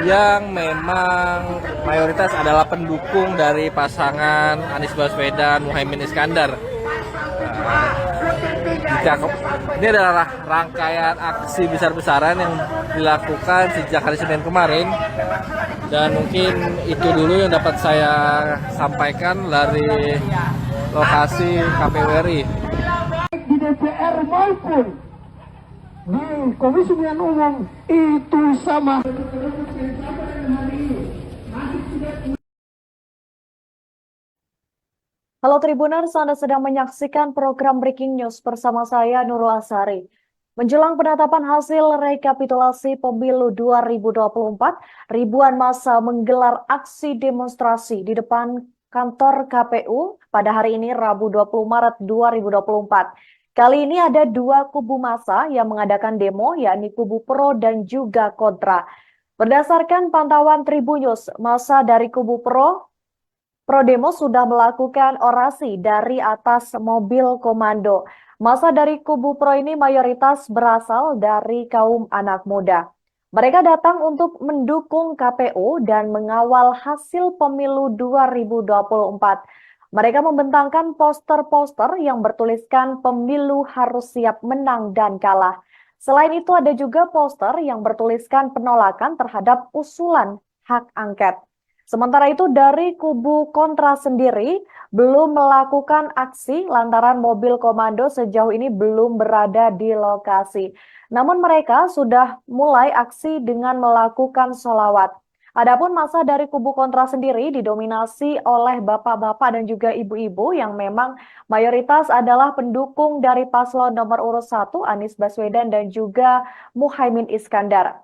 yang memang mayoritas adalah pendukung dari pasangan Anies Baswedan Muhaimin Iskandar. Ini adalah rangkaian aksi besar-besaran yang dilakukan sejak hari Senin kemarin, dan mungkin itu dulu yang dapat saya sampaikan dari lokasi KPU RI. Di DPR maupun di Komisi Pemilihan Umum itu sama. Halo Tribuners, Anda sedang menyaksikan program Breaking News bersama saya Nurul Asari. Menjelang penetapan hasil rekapitulasi pemilu 2024, ribuan massa menggelar aksi demonstrasi di depan kantor KPU pada hari ini Rabu 20 Maret 2024. Kali ini ada dua kubu massa yang mengadakan demo, yakni kubu pro dan juga kontra. Berdasarkan pantauan Tribunnews, massa dari kubu pro demo sudah melakukan orasi dari atas mobil komando. Massa dari kubu pro ini mayoritas berasal dari kaum anak muda. Mereka datang untuk mendukung KPU dan mengawal hasil pemilu 2024. Mereka membentangkan poster-poster yang bertuliskan pemilu harus siap menang dan kalah. Selain itu ada juga poster yang bertuliskan penolakan terhadap usulan hak angket. Sementara itu dari kubu kontra sendiri belum melakukan aksi lantaran mobil komando sejauh ini belum berada di lokasi. Namun mereka sudah mulai aksi dengan melakukan sholawat. Adapun massa dari kubu kontra sendiri didominasi oleh bapak-bapak dan juga ibu-ibu yang memang mayoritas adalah pendukung dari paslon nomor urut 1 Anies Baswedan dan juga Muhaimin Iskandar.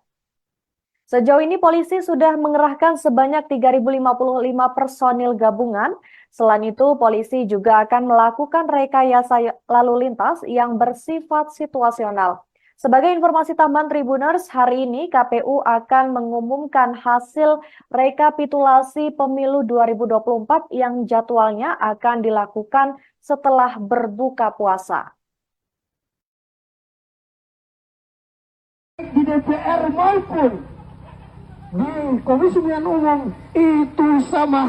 Sejauh ini polisi sudah mengerahkan sebanyak 3.055 personil gabungan Selain itu, polisi juga akan melakukan rekayasa lalu lintas yang bersifat situasional. Sebagai informasi tambahan Tribuners, hari ini KPU akan mengumumkan hasil rekapitulasi pemilu 2024 yang jadwalnya akan dilakukan setelah berbuka puasa. Di DPR maupun di Komisi Pemilihan Umum itu sama.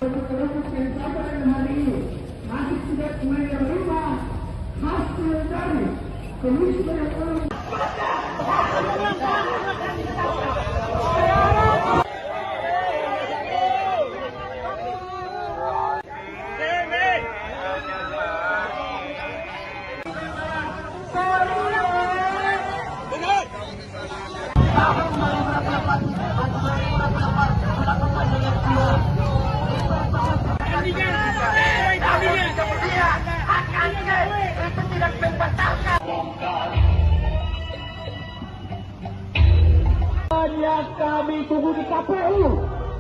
Yang kami tunggu di KPU,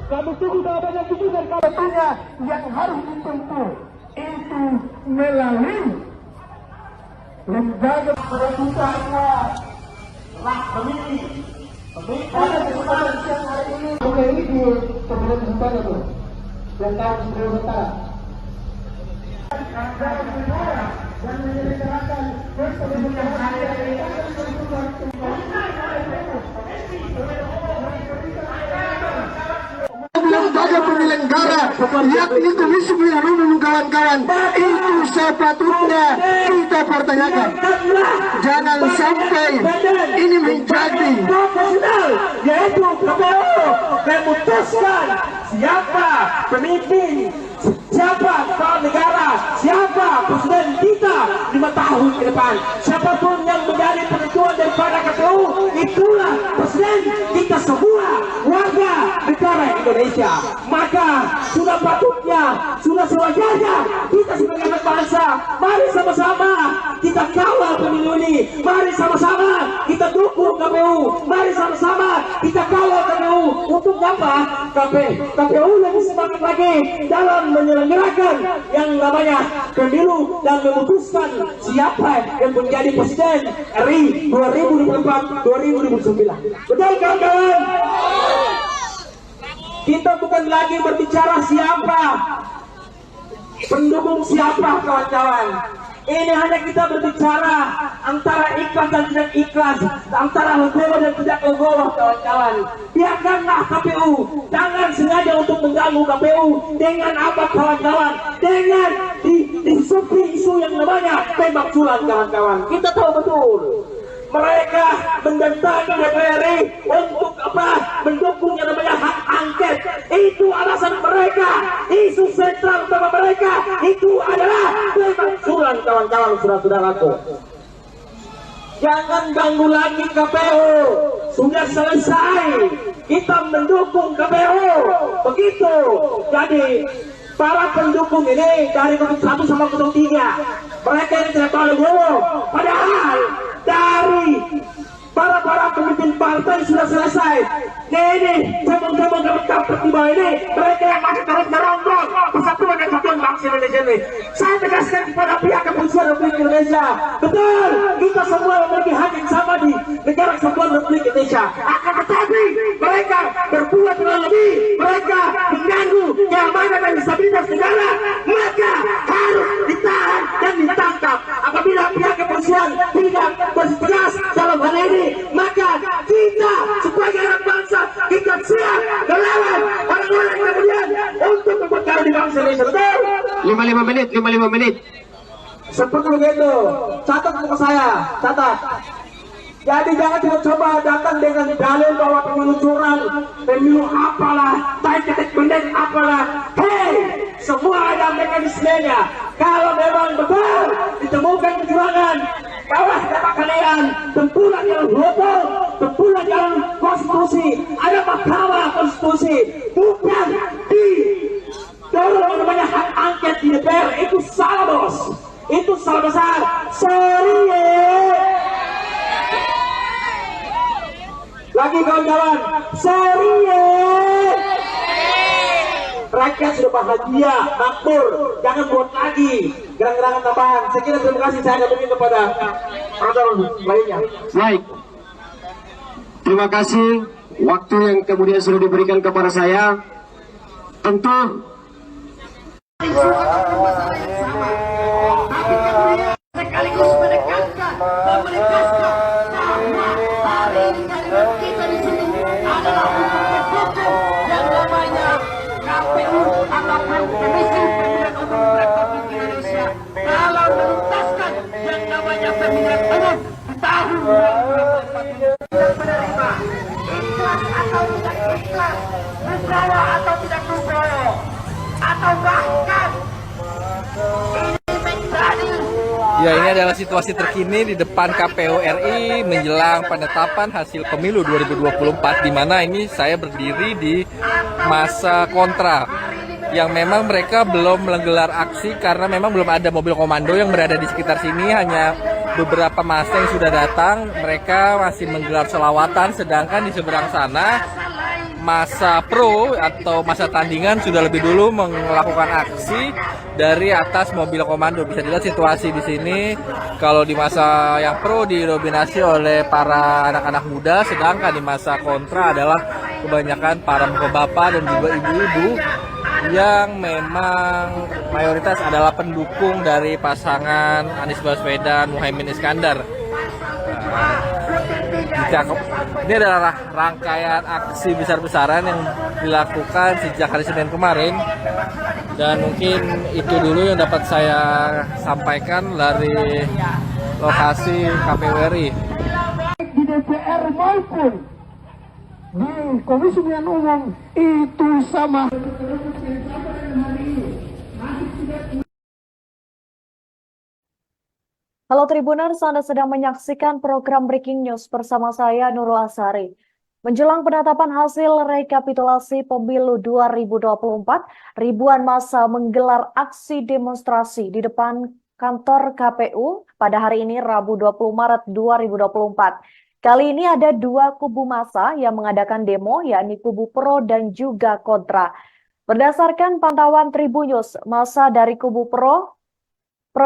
kami tunggu jawabannya itu dari KPU-nya yang harus ditempuh itu melalui lembaga perebutannya hak pemilih. Ada kesempatan siang hari ini. Oke, ini di Kabupaten Utara tuh, yang tahu sebelum Utara. Dan menyelenggarakan pesta lembaga penyelenggara yakni Komisi Pemilihan Umum kawan-kawan itu sepatutnya kita pertanyakan. Jangan sampai ini menjadi yaitu KPU memutuskan siapa pemimpin, siapa kepala negara, siapa presiden kita 5 tahun ke depan. Siapapun yang menjadi penentuan daripada KPU, itulah presiden kita semua warga negara Indonesia. Maka sudah patutnya, sudah sewajarnya kita sebagai anak bangsa, mari sama-sama kita kawal pemilu ini. Mari sama-sama kita dukung KPU. Mari sama-sama kita kawal KPU. Untuk apa? KPU lebih semangat lagi dalam menyelenggarakan yang namanya pemilu dan memutuskan siapa yang menjadi presiden RI 2024-2029. Betul kawan-kawan? Kita bukan lagi berbicara siapa, pendukung siapa kawan-kawan. Ini hanya kita berbicara antara ikhlas dan tidak ikhlas, antara legowo dan tidak legowo kawan-kawan. Biarkanlah KPU, jangan sengaja untuk mengganggu KPU dengan apa kawan-kawan, dengan disupi isu yang namanya tembak sulam kawan-kawan. Kita tahu betul mereka mendatangi DPR untuk apa? Mendukung yang namanya hak angket. Itu alasan mereka. Isu sentral utama mereka itu adalah pemakzulan kawan-kawan, saudara-saudaraku. Jangan ganggu lagi KPU. Sudah selesai. Kita mendukung KPU. Begitu. Jadi para pendukung ini dari 1 sama 03, mereka ini tidak tahu legowo. Padahal dari para pemimpin partai sudah selesai. Ini cabang-cabang dapat tiba ini, mereka yang masih terus merongrong persatuan dan kesatuan bangsa Indonesia ini. Saya tegaskan kepada pihak kepolisian Republik Indonesia, betul, kita semua memiliki hak yang sama di negara kesatuan Republik Indonesia. Akan tetapi mereka berbuat terlalu lebih, mereka mengganggu keamanan dan stabilitas negara, maka harus ditahan dan ditangkap. Apabila pihak kepolisian tidak bertegas dalam hal ini, maka kita sebagai anak bangsa kita siap melawan orang-orang kemudian untuk memperkara di bangsa Indonesia. Betul? 55 menit. Seperti begitu. Catat untuk saya, catat. Jadi jangan coba datang dengan dalil bahwa pemilu curang, pemilu apalah, ketek pendek apalah. Hei, semua ada mekanismenya. Kalau memang betul ditemukan kecurangan, bawas data kalian, tempuhlah jalan hukum, tempuhlah jalan konstitusi. Ada mahkamah konstitusi, bukan di dorong namanya hak angket di DPR. Itu salah bos, itu salah besar. Sorry lagi kawan-kawan, sorry rakyat sudah bahagia, makmur, jangan buat lagi gerak-gerakan tambahan. Saya kira terima kasih, saya kembali kepada modal lainnya. Baik. Terima kasih waktu yang kemudian sudah diberikan kepada saya. Tentu sekaligus menekankan bahwa hari ini kalimat kita di sini adalah untuk mendukung yang namanya KPU ataupun Komisi Pemilihan Umum Republik Indonesia dalam menuntaskan yang namanya pemilihan umum di tahun 2024 yang menerima ikhlas atau tidak ikhlas, Nugroho atau tidak Nugroho, atau bahkan ini menjadi Ya, ini adalah situasi terkini di depan KPU RI menjelang penetapan hasil pemilu 2024, di mana ini saya berdiri di masa kontra yang memang mereka belum menggelar aksi karena memang belum ada mobil komando yang berada di sekitar sini, hanya beberapa massa yang sudah datang. Mereka masih menggelar selawatan, sedangkan di seberang sana masa pro atau masa tandingan sudah lebih dulu melakukan aksi dari atas mobil komando. Bisa dilihat situasi di sini. Kalau di masa yang pro didominasi oleh para anak-anak muda, sedangkan di masa kontra adalah kebanyakan para bapak-bapak dan juga ibu-ibu yang memang mayoritas adalah pendukung dari pasangan Anies Baswedan Muhaimin Iskandar. Ini adalah rangkaian aksi besar-besaran yang dilakukan sejak hari Senin kemarin, dan mungkin itu dulu yang dapat saya sampaikan dari lokasi KPU RI. Di DPR maupun di Komisi Pemilihan Umum itu sama. Halo Tribuners, Anda sedang menyaksikan program Breaking News bersama saya Nurul Asari. Menjelang penetapan hasil rekapitulasi pemilu 2024, ribuan massa menggelar aksi demonstrasi di depan kantor KPU pada hari ini Rabu 20 Maret 2024. Kali ini ada dua kubu massa yang mengadakan demo, yakni kubu pro dan juga kontra. Berdasarkan pantauan Tribunnews, massa dari kubu pro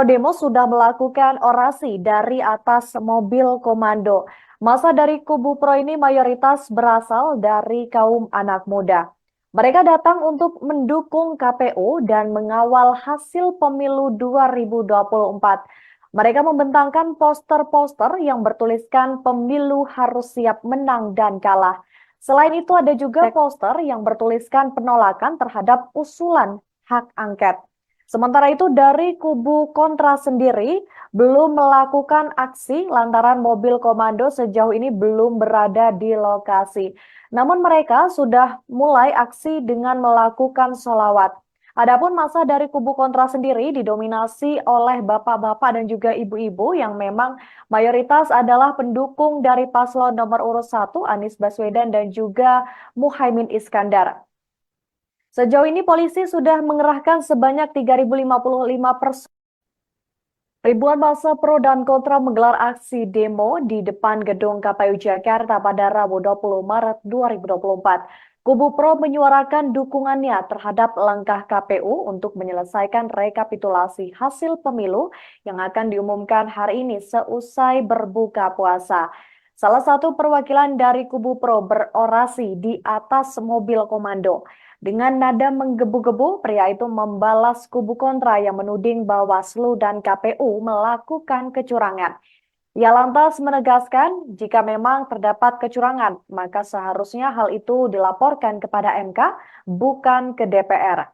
demo sudah melakukan orasi dari atas mobil komando. Massa dari kubu pro ini mayoritas berasal dari kaum anak muda. Mereka datang untuk mendukung KPU dan mengawal hasil pemilu 2024. Mereka membentangkan poster-poster yang bertuliskan pemilu harus siap menang dan kalah. Selain itu ada juga poster yang bertuliskan penolakan terhadap usulan hak angket. Sementara itu dari kubu kontra sendiri belum melakukan aksi lantaran mobil komando sejauh ini belum berada di lokasi. Namun mereka sudah mulai aksi dengan melakukan sholawat. Adapun massa dari kubu kontra sendiri didominasi oleh bapak-bapak dan juga ibu-ibu yang memang mayoritas adalah pendukung dari paslon nomor urut 1 Anies Baswedan dan juga Muhaimin Iskandar. Sejauh ini polisi sudah mengerahkan sebanyak 3.055 personel. Ribuan massa pro dan kontra menggelar aksi demo di depan gedung KPU Jakarta pada Rabu 20 Maret 2024. Kubu pro menyuarakan dukungannya terhadap langkah KPU untuk menyelesaikan rekapitulasi hasil pemilu yang akan diumumkan hari ini seusai berbuka puasa. Salah satu perwakilan dari kubu pro berorasi di atas mobil komando. Dengan nada menggebu-gebu, pria itu membalas kubu kontra yang menuding Bawaslu dan KPU melakukan kecurangan. Ia lantas menegaskan jika memang terdapat kecurangan, maka seharusnya hal itu dilaporkan kepada MK, bukan ke DPR.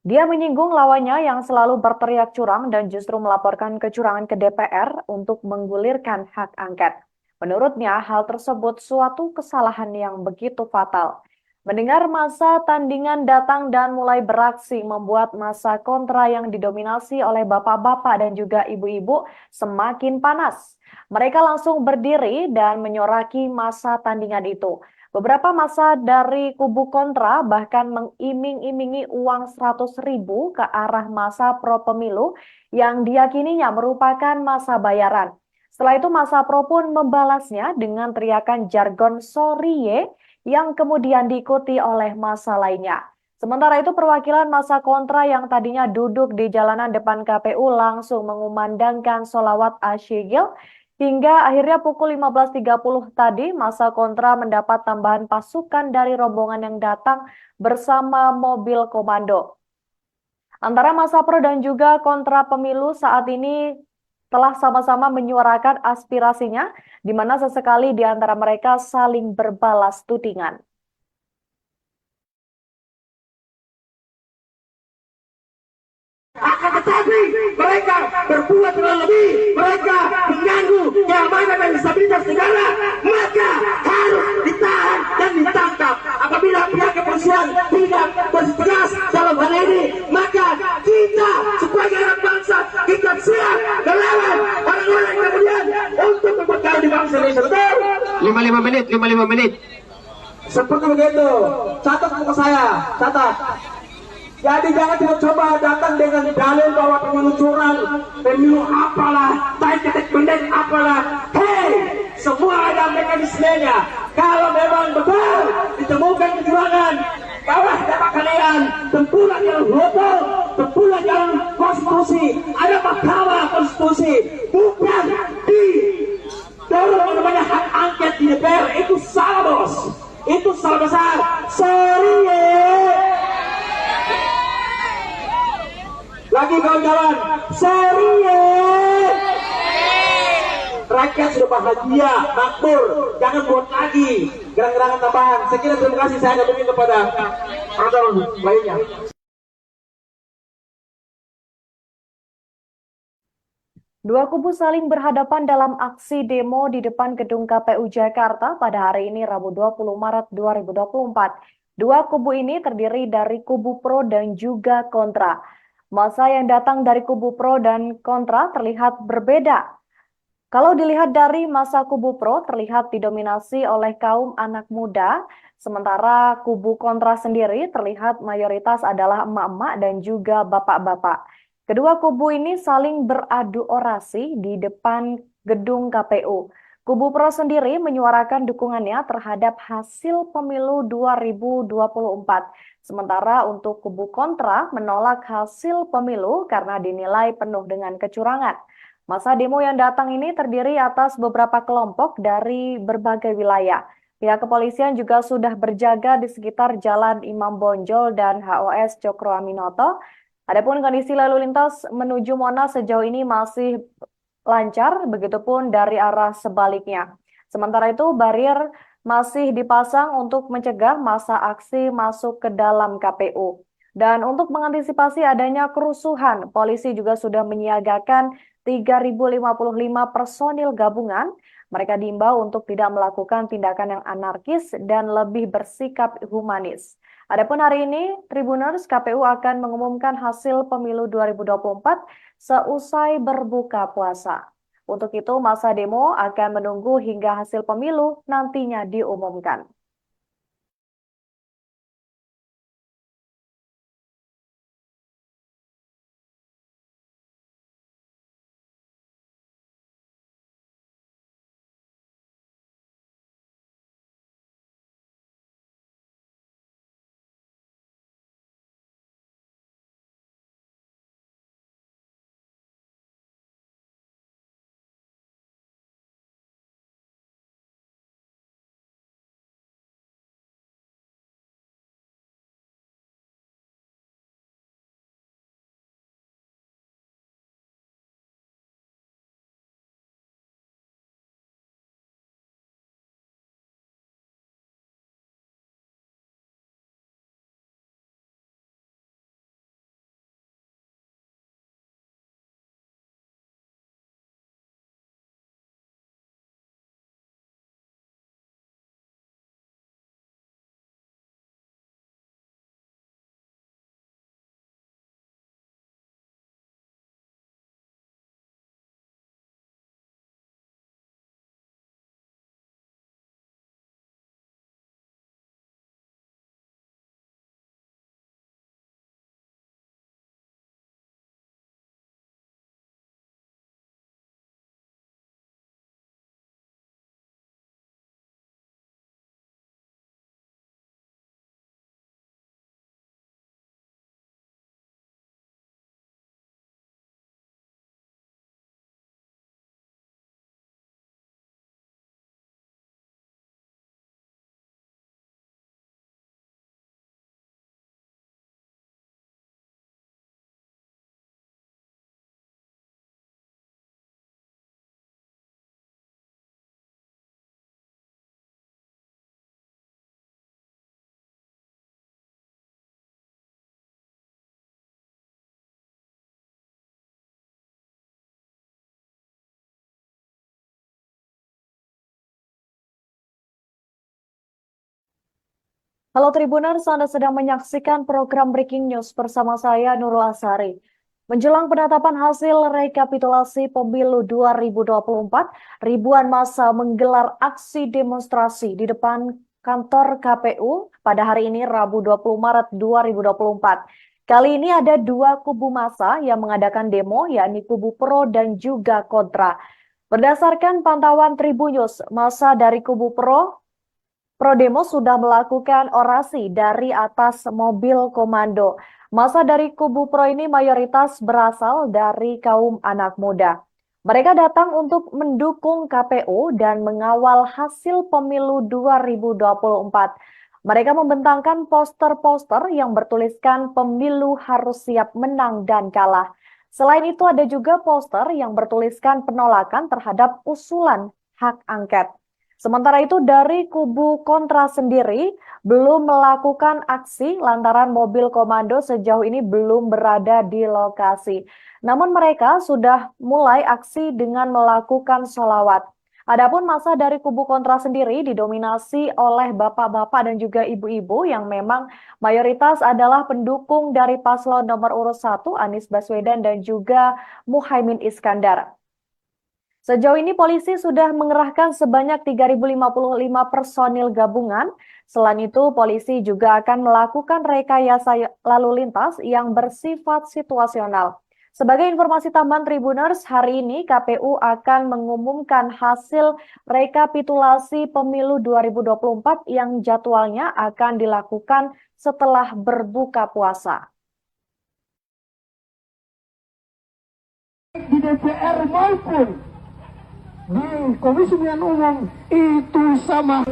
Dia menyinggung lawannya yang selalu berteriak curang dan justru melaporkan kecurangan ke DPR untuk menggulirkan hak angket. Menurutnya, hal tersebut suatu kesalahan yang begitu fatal. Mendengar massa tandingan datang dan mulai beraksi membuat massa kontra yang didominasi oleh bapak-bapak dan juga ibu-ibu semakin panas. Mereka langsung berdiri dan menyoraki massa tandingan itu. Beberapa massa dari kubu kontra bahkan mengiming-imingi uang 100.000 ke arah massa pro pemilu yang diyakininya merupakan massa bayaran. Setelah itu massa pro pun membalasnya dengan teriakan jargon "sorry ye", yang kemudian diikuti oleh massa lainnya. Sementara itu perwakilan massa kontra yang tadinya duduk di jalanan depan KPU langsung mengumandangkan sholawat asyigil hingga akhirnya pukul 15.30 tadi massa kontra mendapat tambahan pasukan dari rombongan yang datang bersama mobil komando. Antara massa pro dan juga kontra pemilu saat ini telah sama-sama menyuarakan aspirasinya, di mana sesekali di antara mereka saling berbalas tudingan. Akan tetapi mereka berbuat terlalu lebih, mereka mengganggu keamanan dan stabilitas negara, maka harus ditahan dan ditangkap. Apabila pihak kepolisian tidak bertegas dalam hal ini, maka kita sebagai anak bangsa kita siap melawan orang-orang kemudian untuk memperkaya di bangsa Indonesia. Betul? 55 menit. Seperti begitu. Catat buku saya, catat. Jadi jangan coba datang dengan dalil bahwa pemilu curang, pemilu apalah, ketek pendek apalah. Hei, semua ada mekanismenya. Kalau memang betul ditemukan kecurangan, bawah dapat kalian tempuhlah jalan hukum, tempuhlah jalan konstitusi. Ada mahkamah konstitusi, bukan di dorong namanya hak angket di DPR. Itu salah bos, itu salah besar. Sorry lagi kawan-kawan, sorry rakyat sudah bahagia, makmur, jangan buat lagi gerang-gerangan tambahan. Sekian, terima kasih, saya kembali kepada orang lainnya. Dua kubu saling berhadapan dalam aksi demo di depan gedung KPU Jakarta pada hari ini Rabu 20 Maret 2024. Dua kubu ini terdiri dari kubu pro dan juga kontra. Massa yang datang dari kubu pro dan kontra terlihat berbeda. Kalau dilihat dari massa kubu pro terlihat didominasi oleh kaum anak muda, sementara kubu kontra sendiri terlihat mayoritas adalah emak-emak dan juga bapak-bapak. Kedua kubu ini saling beradu orasi di depan gedung KPU. Kubu pro sendiri menyuarakan dukungannya terhadap hasil pemilu 2024. Sementara untuk kubu kontra menolak hasil pemilu karena dinilai penuh dengan kecurangan. Masa demo yang datang ini terdiri atas beberapa kelompok dari berbagai wilayah. Pihak kepolisian juga sudah berjaga di sekitar Jalan Imam Bonjol dan HOS Cokro Aminoto. Adapun kondisi lalu lintas menuju Monas sejauh ini masih lancar, begitupun dari arah sebaliknya. Sementara itu, barier masih dipasang untuk mencegah massa aksi masuk ke dalam KPU. Dan untuk mengantisipasi adanya kerusuhan, polisi juga sudah menyiagakan 3.055 personil gabungan. Mereka diimbau untuk tidak melakukan tindakan yang anarkis dan lebih bersikap humanis. Adapun hari ini, Tribuners KPU akan mengumumkan hasil pemilu 2024 seusai berbuka puasa. Untuk itu, massa demo akan menunggu hingga hasil pemilu nantinya diumumkan. Halo Tribuners, Anda sedang menyaksikan program Breaking News bersama saya Nurul Asari. Menjelang penetapan hasil rekapitulasi pemilu 2024, ribuan massa menggelar aksi demonstrasi di depan kantor KPU pada hari ini Rabu 20 Maret 2024. Kali ini ada dua kubu massa yang mengadakan demo, yakni kubu pro dan juga kontra. Berdasarkan pantauan Tribunnews, massa dari kubu pro demo sudah melakukan orasi dari atas mobil komando. Massa dari kubu pro ini mayoritas berasal dari kaum anak muda. Mereka datang untuk mendukung KPU dan mengawal hasil pemilu 2024. Mereka membentangkan poster-poster yang bertuliskan pemilu harus siap menang dan kalah. Selain itu ada juga poster yang bertuliskan penolakan terhadap usulan hak angket. Sementara itu dari kubu kontra sendiri belum melakukan aksi lantaran mobil komando sejauh ini belum berada di lokasi. Namun mereka sudah mulai aksi dengan melakukan sholawat. Adapun massa dari kubu kontra sendiri didominasi oleh bapak-bapak dan juga ibu-ibu yang memang mayoritas adalah pendukung dari paslon nomor urut 1 Anies Baswedan dan juga Muhaimin Iskandar. Sejauh ini polisi sudah mengerahkan sebanyak 3.055 personil gabungan. Selain itu, polisi juga akan melakukan rekayasa lalu lintas yang bersifat situasional. Sebagai informasi tambahan Tribuners, hari ini KPU akan mengumumkan hasil rekapitulasi pemilu 2024 yang jadwalnya akan dilakukan setelah berbuka puasa. Di DPR maupun di Komisi Pemilihan Umum itu sama.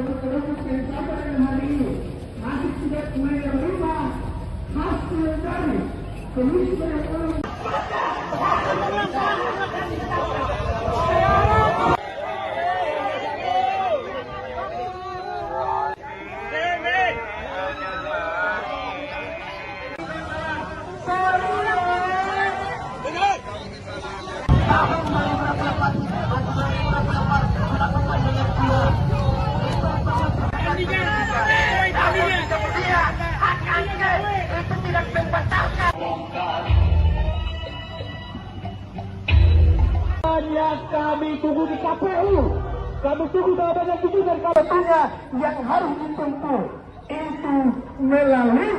Kami tunggu di KPU, kami tunggu jawaban dan KPU-nya yang harus ditempuh itu melalui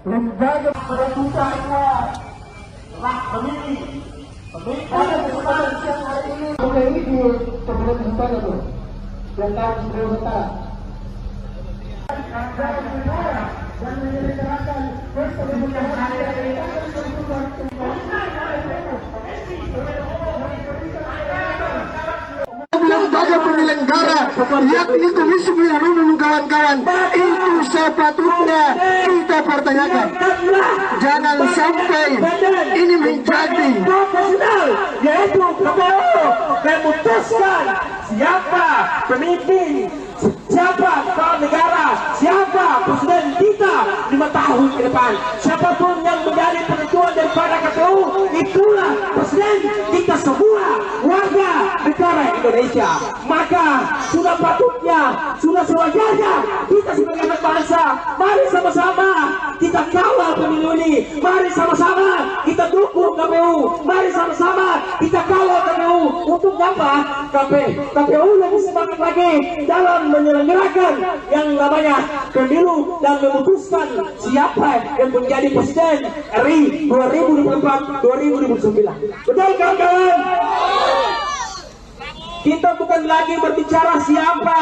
lembaga peraturannya hak pemilih. Ada kesempatan siang hari ini. Oke, ini di Kabupaten Semarang tuh, yang tahu sebelum utara. Dan menyelenggarakan lembaga penyelenggara yakni Komisi Pemilihan Umum kawan-kawan itu sepatutnya kita pertanyakan. Jangan sampai ini menjadi profesional, yaitu KPU memutuskan siapa pemimpin, siapa kepala negara, siapa presiden kita 5 tahun ke depan. Siapapun yang menjadi penentuan daripada KPU, itulah presiden kita semua warga negara Indonesia. Maka sudah patutnya, sudah sewajarnya kita sebagai anak bangsa, mari sama-sama kita kawal pemilu ini. Mari sama-sama kita dukung KPU. Mari sama-sama kita kawal KPU. Untuk apa? KPU lebih semangat lagi dalam menyelenggarakan yang namanya pemilu dan memutuskan siapa yang menjadi presiden RI 2024-2029. Betul kawan-kawan? Kita bukan lagi berbicara siapa,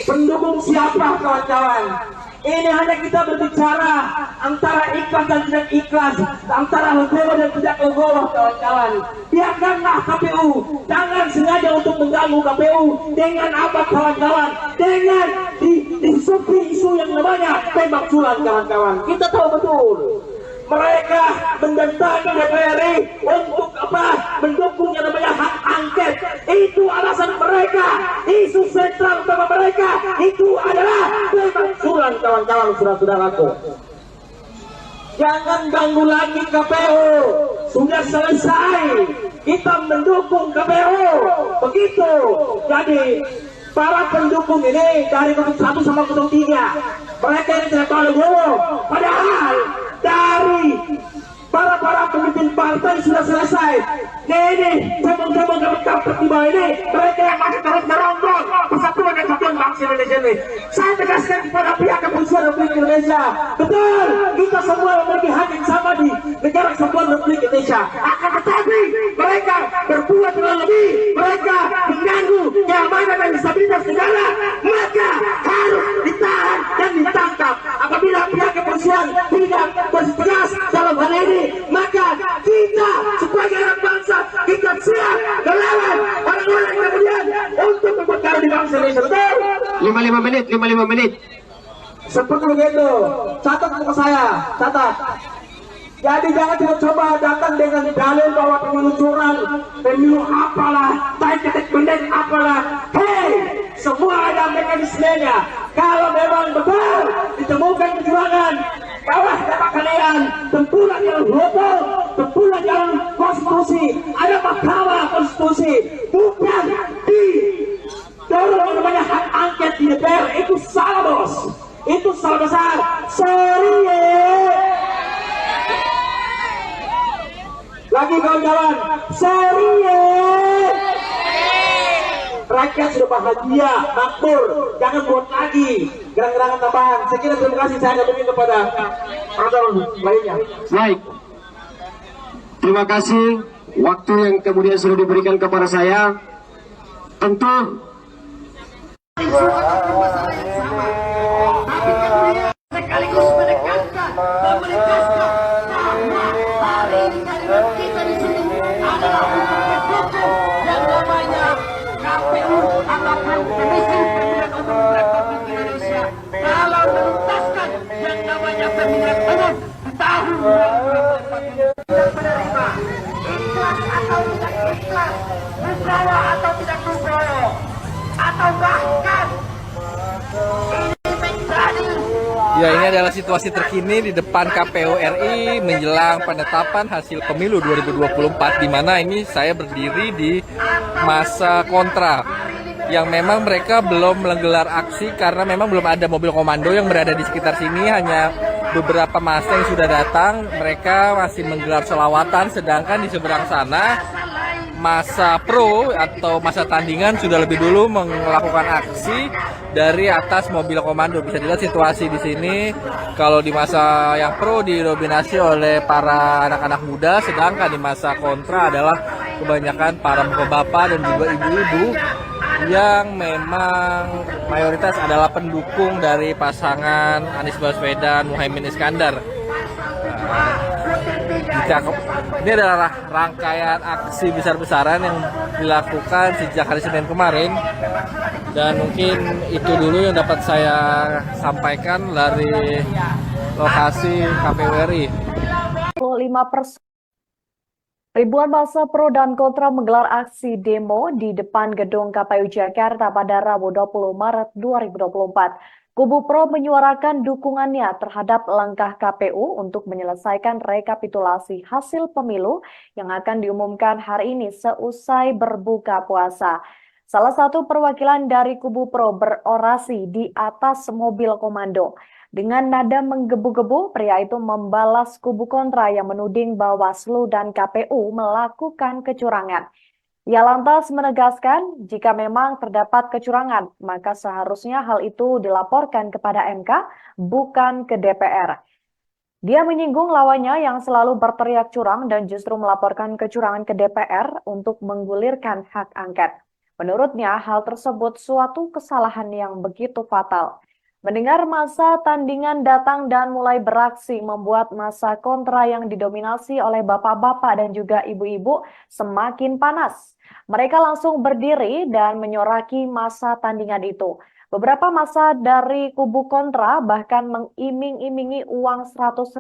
pendukung siapa kawan-kawan. Ini hanya kita berbicara antara ikhlas dan tidak ikhlas, antara legowo dan tidak legowo kawan-kawan. Biarkanlah KPU, jangan sengaja untuk mengganggu KPU. Dengan apa kawan-kawan? Dengan disupi isu yang namanya tembak sulam kawan-kawan. Kita tahu betul. Mereka mendatangi DPR untuk apa? Mendukung yang namanya hak angket. Itu alasan mereka. Isu sentral utama mereka itu adalah pemakzulan kawan-kawan, saudara-saudaraku. Jangan ganggu lagi KPU. Sudah selesai. Kita mendukung KPU. Begitu. Jadi para pendukung ini dari 01 sama 03, mereka ini tidak tahu legowo. Padahal dari para pemimpin partai sudah selesai. Ini cabang-cabang kampret di bawah ini, mereka yang masih terus merongrong persatuan dan kesatuan bangsa Indonesia ini. Saya tegaskan kepada pihak kepolisian Republik Indonesia, betul, kita semua memiliki hak yang sama di negara kesatuan Republik Indonesia. Akan tetapi mereka berbuat terlalu lebih, mereka mengganggu keamanan dan stabilitas negara, maka harus ditahan dan ditangkap. Apabila pihak kepolisian tidak bersetegas dalam hal ini, maka kita sebagai anak bangsa, kita siap melawan orang-orang kemudian untuk membuat kali di bangsa Indonesia. Betul? 55 menit. Seperti begitu. Catat untuk saya, catat. Jadi jangan coba datang dengan dalil bahwa pemilu curang, pemilu apalah, tai ketek bendek apalah. Hei, semua ada mekanismenya. Kalau memang betul ditemukan kecurangan, bawah data kalian, tempuhlah jalan hukum, tempuhlah jalan konstitusi. Ada mahkamah konstitusi, bukan di dorong namanya hak angket di DPR. Itu salah, bos. Itu salah besar. Sorry lagi kawan-kawan, sorry rakyat sudah bahagia, makmur, jangan buat lagi gerang-gerangan tambahan. Saya kira terima kasih, saya kembali kepada orang lainnya. Baik. Terima kasih waktu yang kemudian sudah diberikan kepada saya. Tentu sekaligus menekankan bahwa hari ini kalimat kita di sini adalah untuk mendukung yang namanya KPU ataupun Komisi Pemilihan Umum Republik Indonesia dalam menuntaskan yang namanya pemilihan umum di tahun 2024 dan menerima ikhlas atau tidak ikhlas, Nugroho atau tidak Nugroho, atau bahkan ini menjadi. Ya, ini adalah situasi terkini di depan KPU RI menjelang penetapan hasil pemilu 2024, di mana ini saya berdiri di masa kontra yang memang mereka belum menggelar aksi karena memang belum ada mobil komando yang berada di sekitar sini, hanya beberapa massa yang sudah datang. Mereka masih menggelar selawatan, sedangkan di seberang sana masa pro atau masa tandingan sudah lebih dulu melakukan aksi dari atas mobil komando. Bisa dilihat situasi di sini. Kalau di masa yang pro didominasi oleh para anak-anak muda, sedangkan di masa kontra adalah kebanyakan para bapak-bapak dan juga ibu-ibu yang memang mayoritas adalah pendukung dari pasangan Anies Baswedan Muhaimin Iskandar. Ini adalah rangkaian aksi besar-besaran yang dilakukan sejak hari Senin kemarin, dan mungkin itu dulu yang dapat saya sampaikan dari lokasi KPU RI. 5%. Ribuan massa pro dan kontra menggelar aksi demo di depan gedung KPU Jakarta pada Rabu 20 Maret 2024. Kubu pro menyuarakan dukungannya terhadap langkah KPU untuk menyelesaikan rekapitulasi hasil pemilu yang akan diumumkan hari ini seusai berbuka puasa. Salah satu perwakilan dari kubu pro berorasi di atas mobil komando. Dengan nada menggebu-gebu, pria itu membalas kubu kontra yang menuding Bawaslu dan KPU melakukan kecurangan. Ia lantas menegaskan jika memang terdapat kecurangan, maka seharusnya hal itu dilaporkan kepada MK, bukan ke DPR. Dia menyinggung lawannya yang selalu berteriak curang dan justru melaporkan kecurangan ke DPR untuk menggulirkan hak angket. Menurutnya, hal tersebut suatu kesalahan yang begitu fatal. Mendengar masa tandingan datang dan mulai beraksi membuat masa kontra yang didominasi oleh bapak-bapak dan juga ibu-ibu semakin panas. Mereka langsung berdiri dan menyoraki masa tandingan itu. Beberapa massa dari kubu kontra bahkan mengiming-imingi uang 100.000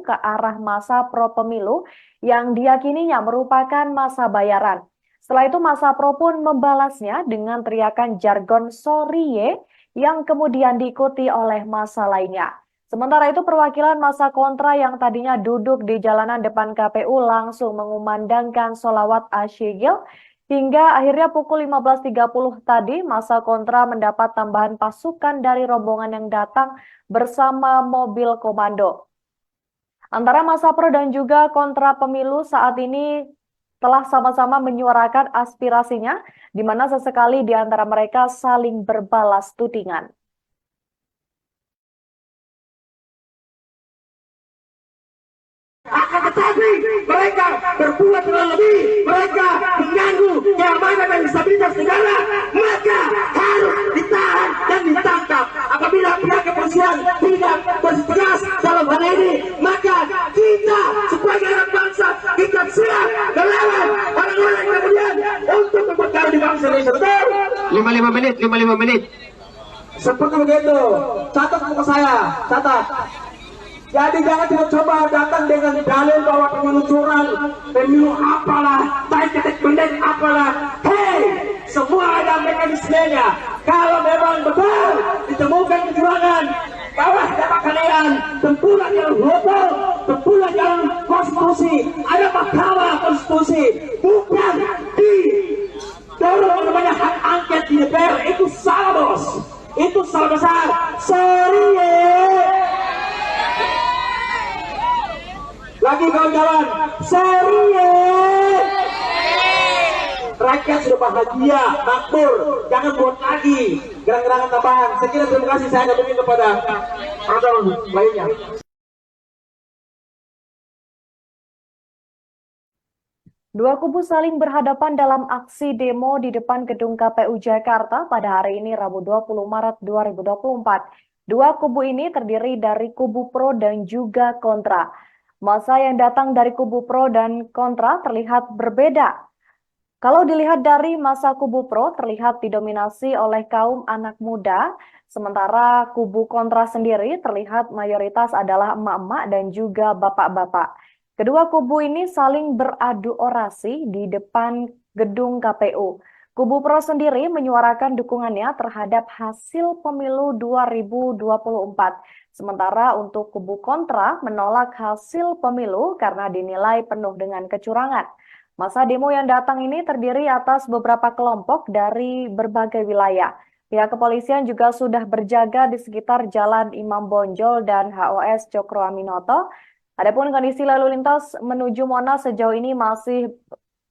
ke arah massa pro pemilu yang diyakininya merupakan massa bayaran. Setelah itu massa pro pun membalasnya dengan teriakan jargon "sorry" yang kemudian diikuti oleh massa lainnya. Sementara itu perwakilan massa kontra yang tadinya duduk di jalanan depan KPU langsung mengumandangkan sholawat asyigil Hingga akhirnya pukul 15.30 tadi, masa kontra mendapat tambahan pasukan dari rombongan yang datang bersama mobil komando. Antara masa pro dan juga kontra pemilu saat ini telah sama-sama menyuarakan aspirasinya, di mana sesekali di antara mereka saling berbalas tudingan. Akan tetapi mereka berbuat lebih, mereka mengganggu keamanan dan stabilitas negara, maka harus ditahan dan ditangkap. Apabila pihak kepolisian tidak bertegas dalam hal ini, maka kita sebagai anak bangsa kita siap melawan orang-orang kemudian untuk memperkara di bangsa Indonesia. Betul? 55 menit. Seperti begitu. Catat buku saya, catat. Jadi jangan coba datang dengan dalil bahwa pemilu curang, pemilu apalah, ketik pendek apalah. Hei, semua ada mekanismenya. Kalau memang betul ditemukan kecurangan, bahwa dapat kalian tempuran yang hukum, tempuran yang konstitusi, ada mahkamah konstitusi, bukan di dorong namanya hak angket di DPR. Itu salah, bos. Itu salah besar. Sorry ya. Lagi kawan-kawan, serius. Rakyat sudah bahagia, makmur, jangan buat lagi gerang-gerangan tambahan. Saya terima kasih, saya akan berikan kepada orang lainnya. Dua kubu saling berhadapan dalam aksi demo di depan gedung KPU Jakarta pada hari ini Rabu 20 Maret 2024. Dua kubu ini terdiri dari kubu pro dan juga kontra. Masa yang datang dari kubu pro dan kontra terlihat berbeda. Kalau dilihat dari masa kubu pro terlihat didominasi oleh kaum anak muda, sementara kubu kontra sendiri terlihat mayoritas adalah emak-emak dan juga bapak-bapak. Kedua kubu ini saling beradu orasi di depan gedung KPU. Kubu pro sendiri menyuarakan dukungannya terhadap hasil pemilu 2024. Sementara untuk kubu kontra menolak hasil pemilu karena dinilai penuh dengan kecurangan. Masa demo yang datang ini terdiri atas beberapa kelompok dari berbagai wilayah. Pihak kepolisian juga sudah berjaga di sekitar Jalan Imam Bonjol dan HOS Cokro Aminoto. Adapun kondisi lalu lintas menuju Monas sejauh ini masih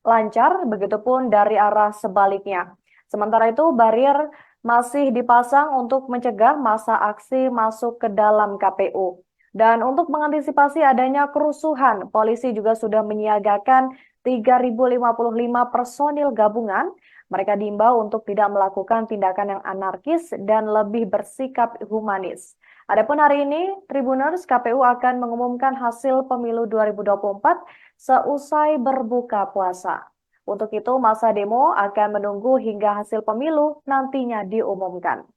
lancar, begitupun dari arah sebaliknya. Sementara itu, barier masih dipasang untuk mencegah massa aksi masuk ke dalam KPU. Dan untuk mengantisipasi adanya kerusuhan, polisi juga sudah menyiagakan 3.055 personil gabungan. Mereka diimbau untuk tidak melakukan tindakan yang anarkis dan lebih bersikap humanis. Adapun hari ini, Tribuners KPU akan mengumumkan hasil pemilu 2024 seusai berbuka puasa. Untuk itu, masa demo akan menunggu hingga hasil pemilu nantinya diumumkan.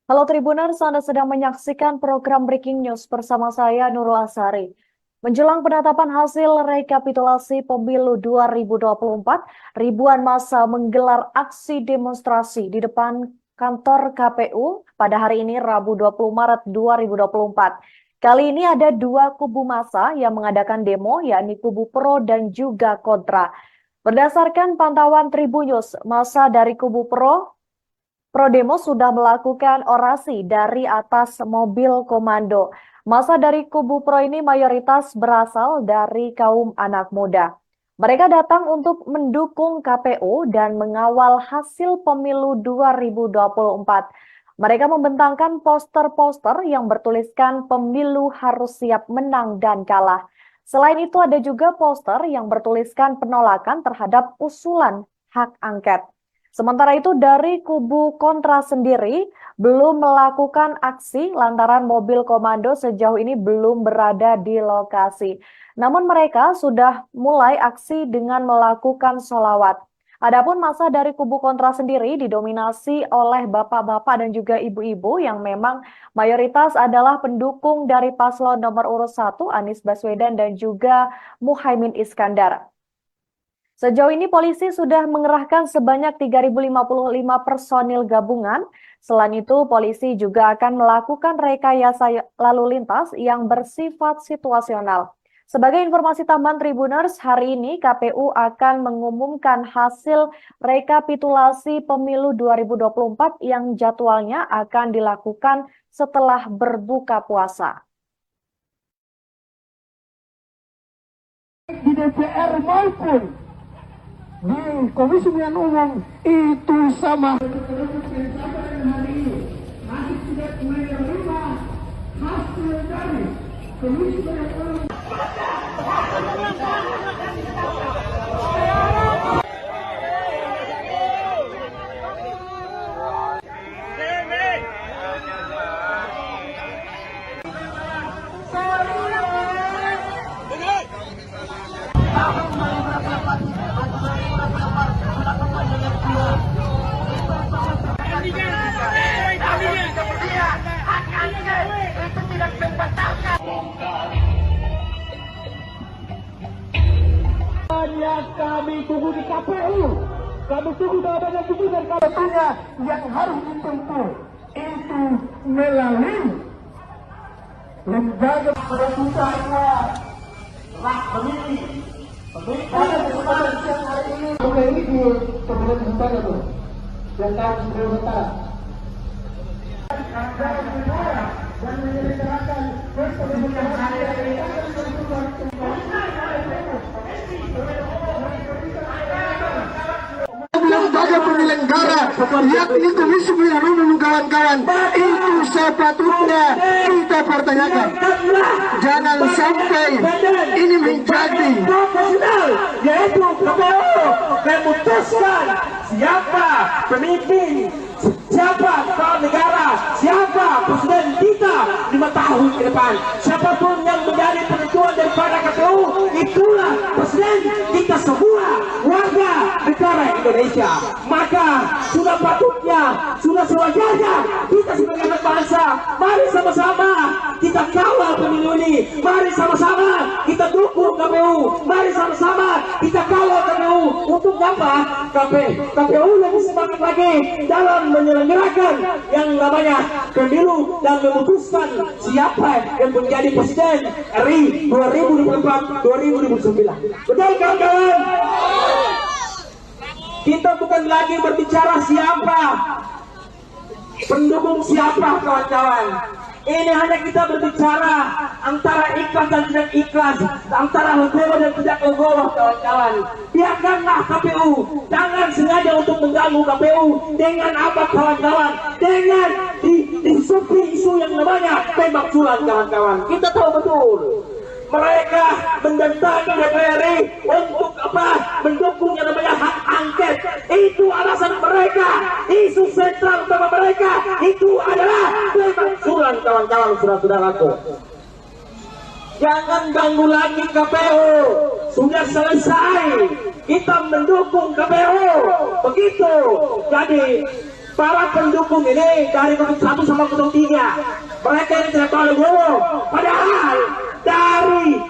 Halo Tribuners, Anda sedang menyaksikan program Breaking News bersama saya Nurul Asari. Menjelang penetapan hasil rekapitulasi pemilu 2024, ribuan massa menggelar aksi demonstrasi di depan kantor KPU pada hari ini Rabu 20 Maret 2024. Kali ini ada dua kubu massa yang mengadakan demo, yakni kubu pro dan juga kontra. Berdasarkan pantauan Tribunnews, massa dari kubu pro demo sudah melakukan orasi dari atas mobil komando. Massa dari kubu pro ini mayoritas berasal dari kaum anak muda. Mereka datang untuk mendukung KPU dan mengawal hasil pemilu 2024. Mereka membentangkan poster-poster yang bertuliskan pemilu harus siap menang dan kalah. Selain itu ada juga poster yang bertuliskan penolakan terhadap usulan hak angket. Sementara itu dari kubu kontra sendiri belum melakukan aksi lantaran mobil komando sejauh ini belum berada di lokasi. Namun mereka sudah mulai aksi dengan melakukan sholawat. Adapun massa dari kubu kontra sendiri didominasi oleh bapak-bapak dan juga ibu-ibu yang memang mayoritas adalah pendukung dari paslon nomor urut 1 Anies Baswedan dan juga Muhaimin Iskandar. Sejauh ini polisi sudah mengerahkan sebanyak 3.055 personil gabungan. Selain itu, polisi juga akan melakukan rekayasa lalu lintas yang bersifat situasional. Sebagai informasi tambahan Tribuners, hari ini KPU akan mengumumkan hasil rekapitulasi pemilu 2024 yang jadwalnya akan dilakukan setelah berbuka puasa. Di DPR maupun di Komisi Pemilihan Umum itu sama. Kami tunggu di KPU, kami tunggu jawabannya tunggu dan katanya yang harus ditempuh itu melalui lembaga peraturannya hak pemilih. Pada kesempatan siang hari ini, oke ini di pemilihan sementara tuh, yang tahu sebelum sementara. Dan menyelenggarakan pemilihan hari ini. Lembaga penyelenggara yakni Komisi Pemilihan Umum kawan-kawan itu sepatutnya kita pertanyakan. Jangan sampai ini menjadi profesional, yaitu KPU memutuskan siapa pemimpin, siapa kepala negara, siapa presiden kita 5 tahun ke depan. Siapapun yang menjadi penentuan daripada KPU, itulah presiden kita semua warga negara Indonesia. Maka sudah patutnya, sudah sewajarnya kita sebagai anak bangsa, mari sama-sama kita kawal pemilu ini. Mari sama-sama kita dukung KPU. Mari sama-sama kita kawal KPU. Untuk apa? KPU lebih semangat lagi dalam menyelenggarakan yang namanya pemilu dan memutuskan siapa yang menjadi presiden RI 2024-2029. Betul kawan-kawan? Kita bukan lagi berbicara siapa, pendukung siapa kawan-kawan. Ini hanya kita berbicara antara ikhlas dan tidak ikhlas, antara legowo dan tidak legowo kawan-kawan. Biarkanlah KPU, jangan sengaja untuk mengganggu KPU. Dengan apa kawan-kawan? Dengan disupi isu yang namanya tembak sulam kawan-kawan. Kita tahu betul. Mereka mendatangi DPR untuk apa? Mendukung yang namanya hak angket. Itu alasan mereka. Isu sentral utama mereka itu adalah pemakzulan kawan-kawan, saudara-saudaraku. Jangan ganggu lagi KPU. Sudah selesai. Kita mendukung KPU. Begitu. Jadi para pendukung ini dari 1 sama 3, mereka ini tidak tahu legowo. Padahal dari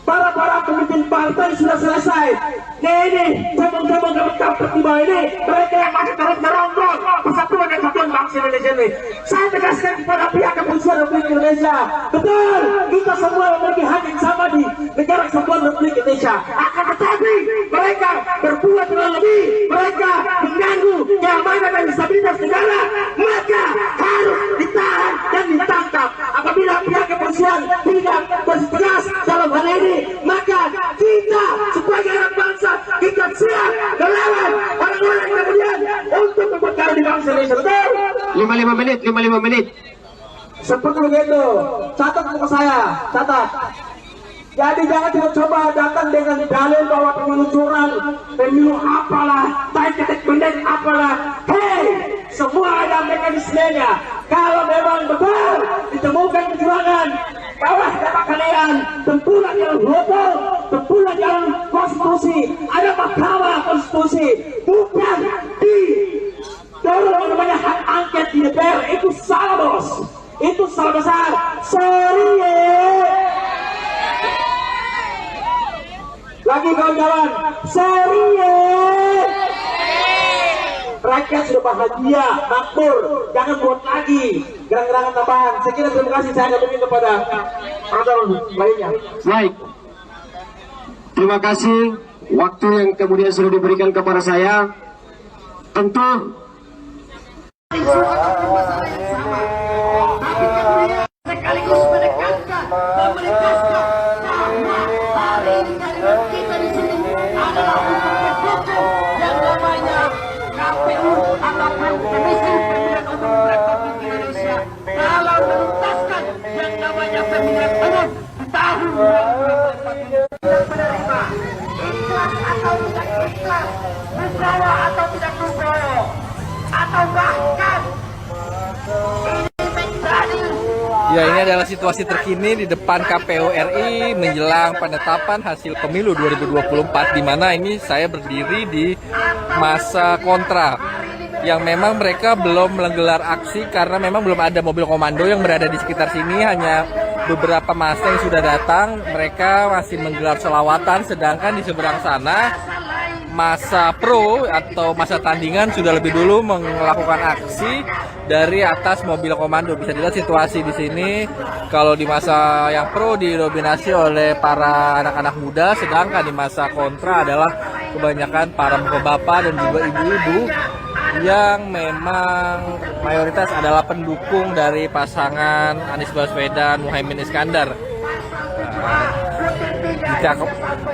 para pemimpin partai sudah selesai. Ini cabang-cabang kampret di bawah ini, mereka yang masih terus merongrong persatuan dan kesatuan bangsa Indonesia ini. Saya tegaskan kepada pihak kepolisian Republik Indonesia, betul, kita semua memiliki hak yang sama di negara kesatuan Republik Indonesia. Akan tetapi mereka berbuat terlalu lebih, mereka mengganggu keamanan dan stabilitas negara, maka harus ditahan dan ditangkap. Apabila pihak kepolisian tidak bertegas dalam hal ini, maka kita sebagai anak bangsa kita siap melawan orang-orang kemudian untuk memperkaya di bangsa Indonesia. Betul? 55 menit. Seperti begitu. Catat buku saya, catat. Jadi jangan coba datang dengan dalil bahwa pemilu curang, pemilu apalah, tai ketek bendek apalah. Hei, semua ada mekanismenya. Kalau memang betul ditemukan kecurangan, bawas data kalian, tempuhlah jalan hukum, tempuhlah jalan konstitusi. Ada mahkamah konstitusi, bukan di dorong namanya hak angket di DPR. Itu salah bos, itu salah besar. Sorry ya. Lagi kawan-kawan, Sorry ya. Rakyat sudah bahagia, makmur, jangan buat lagi gerak-gerakan tambahan. Saya kira terima kasih, saya kembali kepada penonton lainnya. Baik. Terima kasih waktu yang kemudian sudah diberikan kepada saya. Tentu sekaligus menekankan dan menegaskan bahwa hari ini kalimat kita di sini adalah untuk mendukung yang namanya KPU ataupun Komisi Pemilihan Umum Republik Indonesia dalam menuntaskan yang namanya pemilihan umum di tahun 2024 dan menerima ikhlas atau tidak ikhlas, Nugroho atau tidak Nugroho, atau bahkan ini menjadi Ya, ini adalah situasi terkini di depan KPU RI menjelang penetapan hasil pemilu 2024, di mana ini saya berdiri di masa kontra yang memang mereka belum menggelar aksi karena memang belum ada mobil komando yang berada di sekitar sini, hanya beberapa massa yang sudah datang. Mereka masih menggelar selawatan, sedangkan di seberang sana masa pro atau masa tandingan sudah lebih dulu melakukan aksi dari atas mobil komando. Bisa dilihat situasi di sini. Kalau di masa yang pro didominasi oleh para anak-anak muda, sedangkan di masa kontra adalah kebanyakan para bapak-bapak dan juga ibu-ibu yang memang mayoritas adalah pendukung dari pasangan Anies Baswedan Muhaimin Iskandar.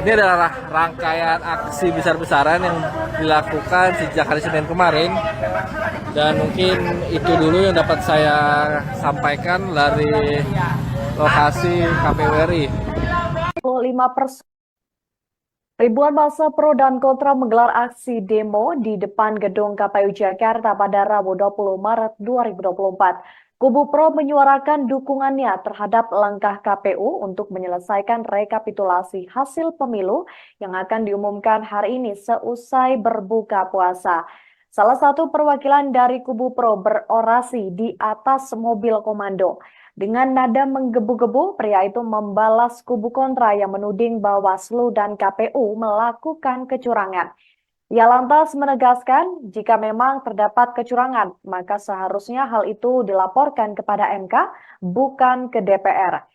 Ini adalah rangkaian aksi besar-besaran yang dilakukan sejak hari Senin kemarin, dan mungkin itu dulu yang dapat saya sampaikan dari lokasi KPU RI. 5%. Ribuan massa pro dan kontra menggelar aksi demo di depan gedung KPU Jakarta pada Rabu 20 Maret 2024. Kubu pro menyuarakan dukungannya terhadap langkah KPU untuk menyelesaikan rekapitulasi hasil pemilu yang akan diumumkan hari ini seusai berbuka puasa. Salah satu perwakilan dari kubu pro berorasi di atas mobil komando. Dengan nada menggebu-gebu, pria itu membalas kubu kontra yang menuding Bawaslu dan KPU melakukan kecurangan. Ia lantas menegaskan jika memang terdapat kecurangan, maka seharusnya hal itu dilaporkan kepada MK, bukan ke DPR.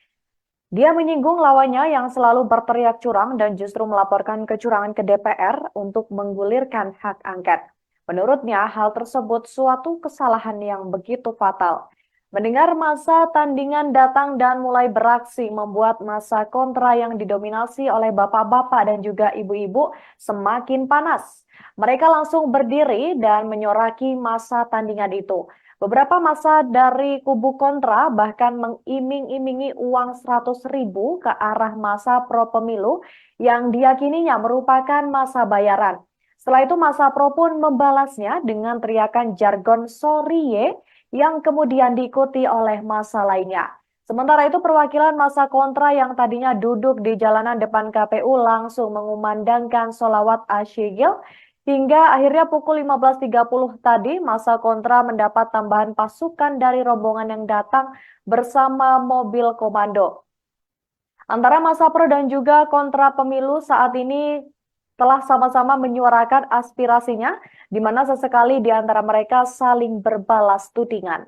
Dia menyinggung lawannya yang selalu berteriak curang dan justru melaporkan kecurangan ke DPR untuk menggulirkan hak angket. Menurutnya, hal tersebut suatu kesalahan yang begitu fatal. Mendengar massa tandingan datang dan mulai beraksi membuat massa kontra yang didominasi oleh bapak-bapak dan juga ibu-ibu semakin panas. Mereka langsung berdiri dan menyoraki massa tandingan itu. Beberapa massa dari kubu kontra bahkan mengiming-imingi uang 100.000 ke arah massa pro pemilu yang diyakininya merupakan massa bayaran. Setelah itu massa pro pun membalasnya dengan teriakan jargon "sorry ye" yang kemudian diikuti oleh massa lainnya. Sementara itu perwakilan massa kontra yang tadinya duduk di jalanan depan KPU langsung mengumandangkan sholawat asyigil hingga akhirnya pukul 15.30 tadi massa kontra mendapat tambahan pasukan dari rombongan yang datang bersama mobil komando. Antara massa pro dan juga kontra pemilu saat ini telah sama-sama menyuarakan aspirasinya, di mana sesekali di antara mereka saling berbalas tudingan.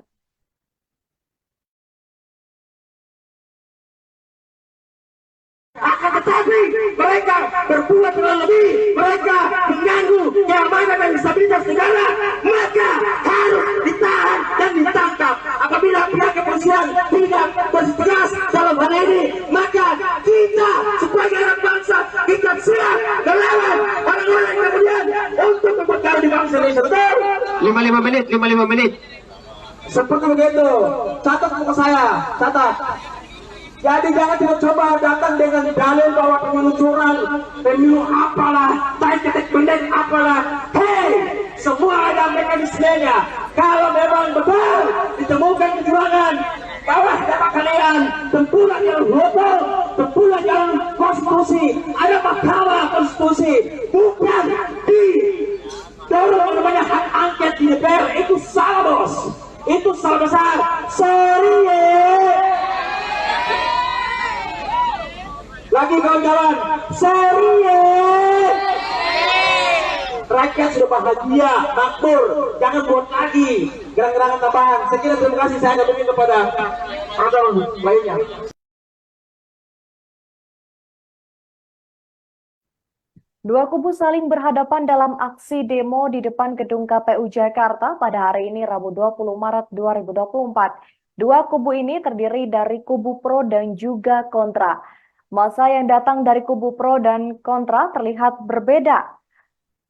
Akan tetapi mereka berbuat terlalu lebih, mereka mengganggu keamanan dan stabilitas negara, maka harus ditahan dan ditangkap. Apabila pihak kepolisian tidak bertegas dalam hal ini, maka kita sebagai anak bangsa kita siap melawan orang-orang yang kemudian untuk memperkara di bangsa Indonesia. Betul? 55 menit. Seperti begitu. Catat buku saya, catat. Jadi jangan coba datang dengan dalil bahwa pemilu curang, pemilu apalah, ketek pendek apalah. Hei, semua ada mekanismenya. Kalau memang betul ditemukan kecurangan, bawah dapat kalian tempuran yang hukum, tempuran yang konstitusi, ada mahkamah konstitusi, bukan di dorong namanya hak angket di DPR. Itu salah, bos. Itu salah besar. Sorry ya. Lagi kawan-kawan, sorry ya. rakyat sudah bahagia, makmur, jangan buat lagi gerang-gerangan tambahan. Sekian, terima kasih, saya kembali kepada orang lainnya. Dua kubu saling berhadapan dalam aksi demo di depan gedung KPU Jakarta pada hari ini Rabu 20 Maret 2024. Dua kubu ini terdiri dari kubu pro dan juga kontra. Massa yang datang dari kubu pro dan kontra terlihat berbeda.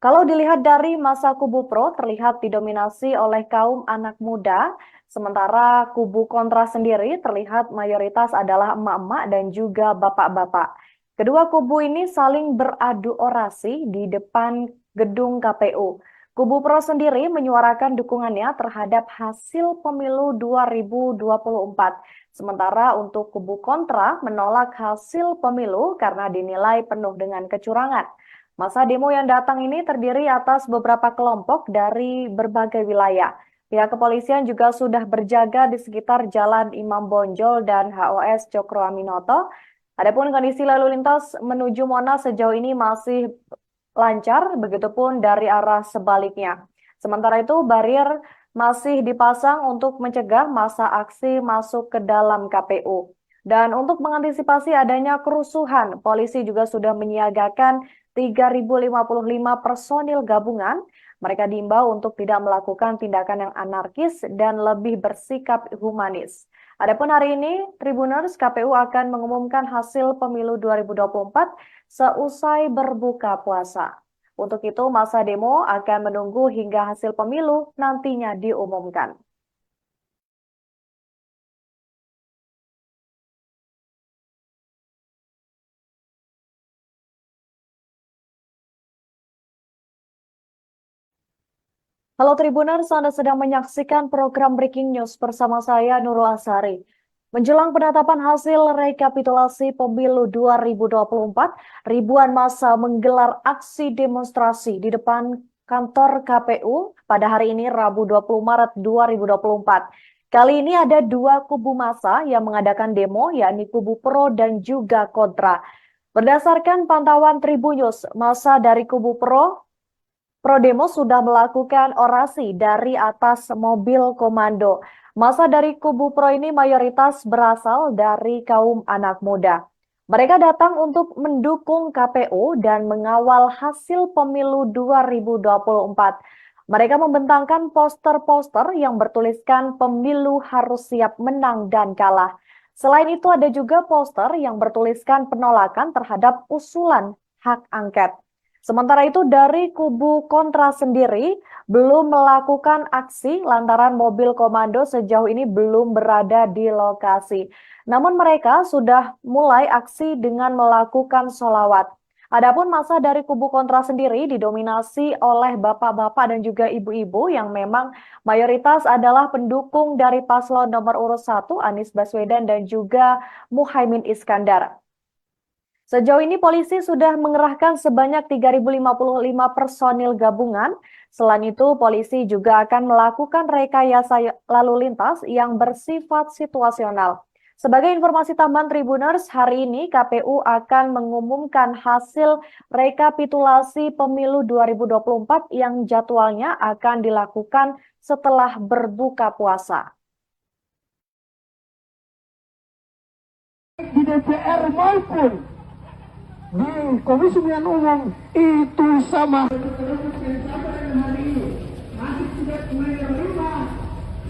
Kalau dilihat dari massa kubu pro terlihat didominasi oleh kaum anak muda, sementara kubu kontra sendiri terlihat mayoritas adalah emak-emak dan juga bapak-bapak. Kedua kubu ini saling beradu orasi di depan gedung KPU. Kubu pro sendiri menyuarakan dukungannya terhadap hasil pemilu 2024. Sementara untuk kubu kontra menolak hasil pemilu karena dinilai penuh dengan kecurangan. Masa demo yang datang ini terdiri atas beberapa kelompok dari berbagai wilayah. Pihak kepolisian juga sudah berjaga di sekitar Jalan Imam Bonjol dan HOS Cokro Aminoto. Adapun kondisi lalu lintas menuju Monas sejauh ini masih lancar, begitupun dari arah sebaliknya. Sementara itu, barier masih dipasang untuk mencegah massa aksi masuk ke dalam KPU. Dan untuk mengantisipasi adanya kerusuhan, polisi juga sudah menyiagakan 3.055 personil gabungan. Mereka diimbau untuk tidak melakukan tindakan yang anarkis dan lebih bersikap humanis. Adapun hari ini, Tribuners, KPU akan mengumumkan hasil pemilu 2024 seusai berbuka puasa. Untuk itu, masa demo akan menunggu hingga hasil pemilu nantinya diumumkan. Halo Tribuners, Anda sedang menyaksikan program Breaking News bersama saya Nurul Asari. Menjelang penetapan hasil rekapitulasi pemilu 2024, ribuan massa menggelar aksi demonstrasi di depan kantor KPU pada hari ini Rabu 20 Maret 2024. Kali ini ada dua kubu massa yang mengadakan demo, yakni kubu pro dan juga kontra. Berdasarkan pantauan Tribunnews, massa dari kubu pro demo sudah melakukan orasi dari atas mobil komando. Massa dari kubu pro ini mayoritas berasal dari kaum anak muda. Mereka datang untuk mendukung KPU dan mengawal hasil pemilu 2024. Mereka membentangkan poster-poster yang bertuliskan pemilu harus siap menang dan kalah. Selain itu ada juga poster yang bertuliskan penolakan terhadap usulan hak angket. Sementara itu dari kubu kontra sendiri belum melakukan aksi lantaran mobil komando sejauh ini belum berada di lokasi. Namun mereka sudah mulai aksi dengan melakukan sholawat. Adapun massa dari kubu kontra sendiri didominasi oleh bapak-bapak dan juga ibu-ibu yang memang mayoritas adalah pendukung dari paslon nomor urut 1 Anies Baswedan dan juga Muhaimin Iskandar. Sejauh ini polisi sudah mengerahkan sebanyak 3.055 personil gabungan. Selain itu, polisi juga akan melakukan rekayasa lalu lintas yang bersifat situasional. Sebagai informasi tambahan Tribuners, hari ini KPU akan mengumumkan hasil rekapitulasi pemilu 2024 yang jadwalnya akan dilakukan setelah berbuka puasa. Di DPR maupun di Komisi Pemilihan Umum itu sama. Masih tidak menerima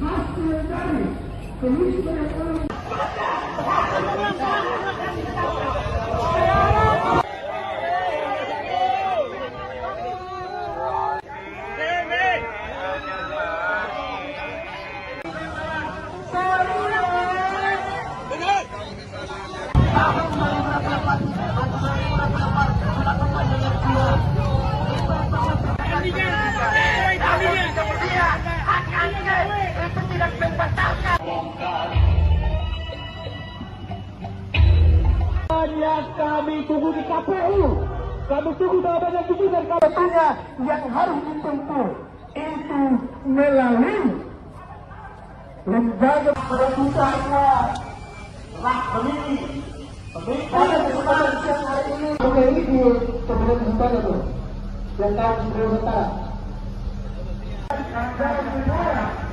hasil dari Komisi Pemilihan Umum. Kami tunggu di KPU, kami tunggu jawabannya itu dan KPU-nya yang harus ditempuh itu melalui lembaga pemerintahnya hak pemilih. Pada kesempatan siang hari ini, oke ini di pemerintah itu Lengkap Sumatera Utara.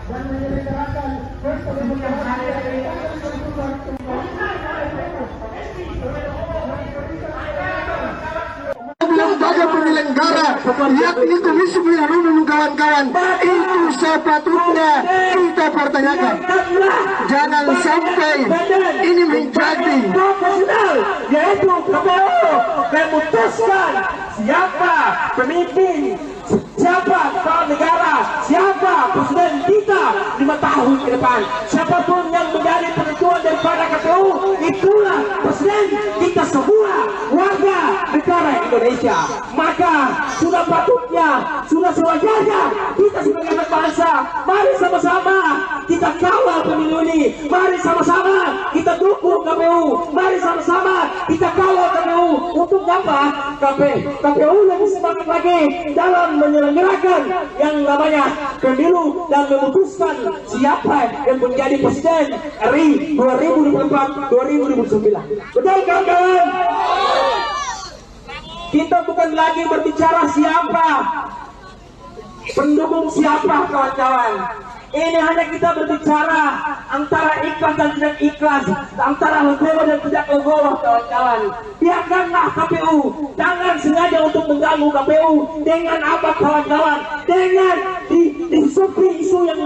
Dan menyelenggarakan pesta demokrasi lembaga penyelenggara yakni Komisi Pemilihan Umum kawan-kawan, itu sepatutnya kita pertanyakan. Jangan sampai ini menjadi profesional, yaitu KPU memutuskan siapa pemimpin, siapa kepala negara, siapa presiden kita 5 tahun ke depan. Siapapun yang menjadi penentuan daripada KPU, itulah presiden kita semua warga negara Indonesia. Maka sudah patutnya, sudah sewajarnya kita sebagai anak bangsa, mari sama-sama kita kawal pemilu ini. Mari sama-sama kita dukung KPU. Mari sama-sama kita kawal KPU. Untuk apa? KPU lebih semangat lagi dalam menyelenggarakan yang namanya pemilu dan memutuskan siapa yang menjadi presiden RI 2024-2029. Betul kawan-kawan? Kita bukan lagi berbicara siapa, pendukung siapa kawan-kawan. Ini hanya kita berbicara antara ikhlas dan tidak ikhlas, antara legowo dan tidak legowo kawan-kawan. Biarkanlah KPU, jangan sengaja untuk mengganggu KPU dengan apa kawan-kawan, dengan disusupi isu yang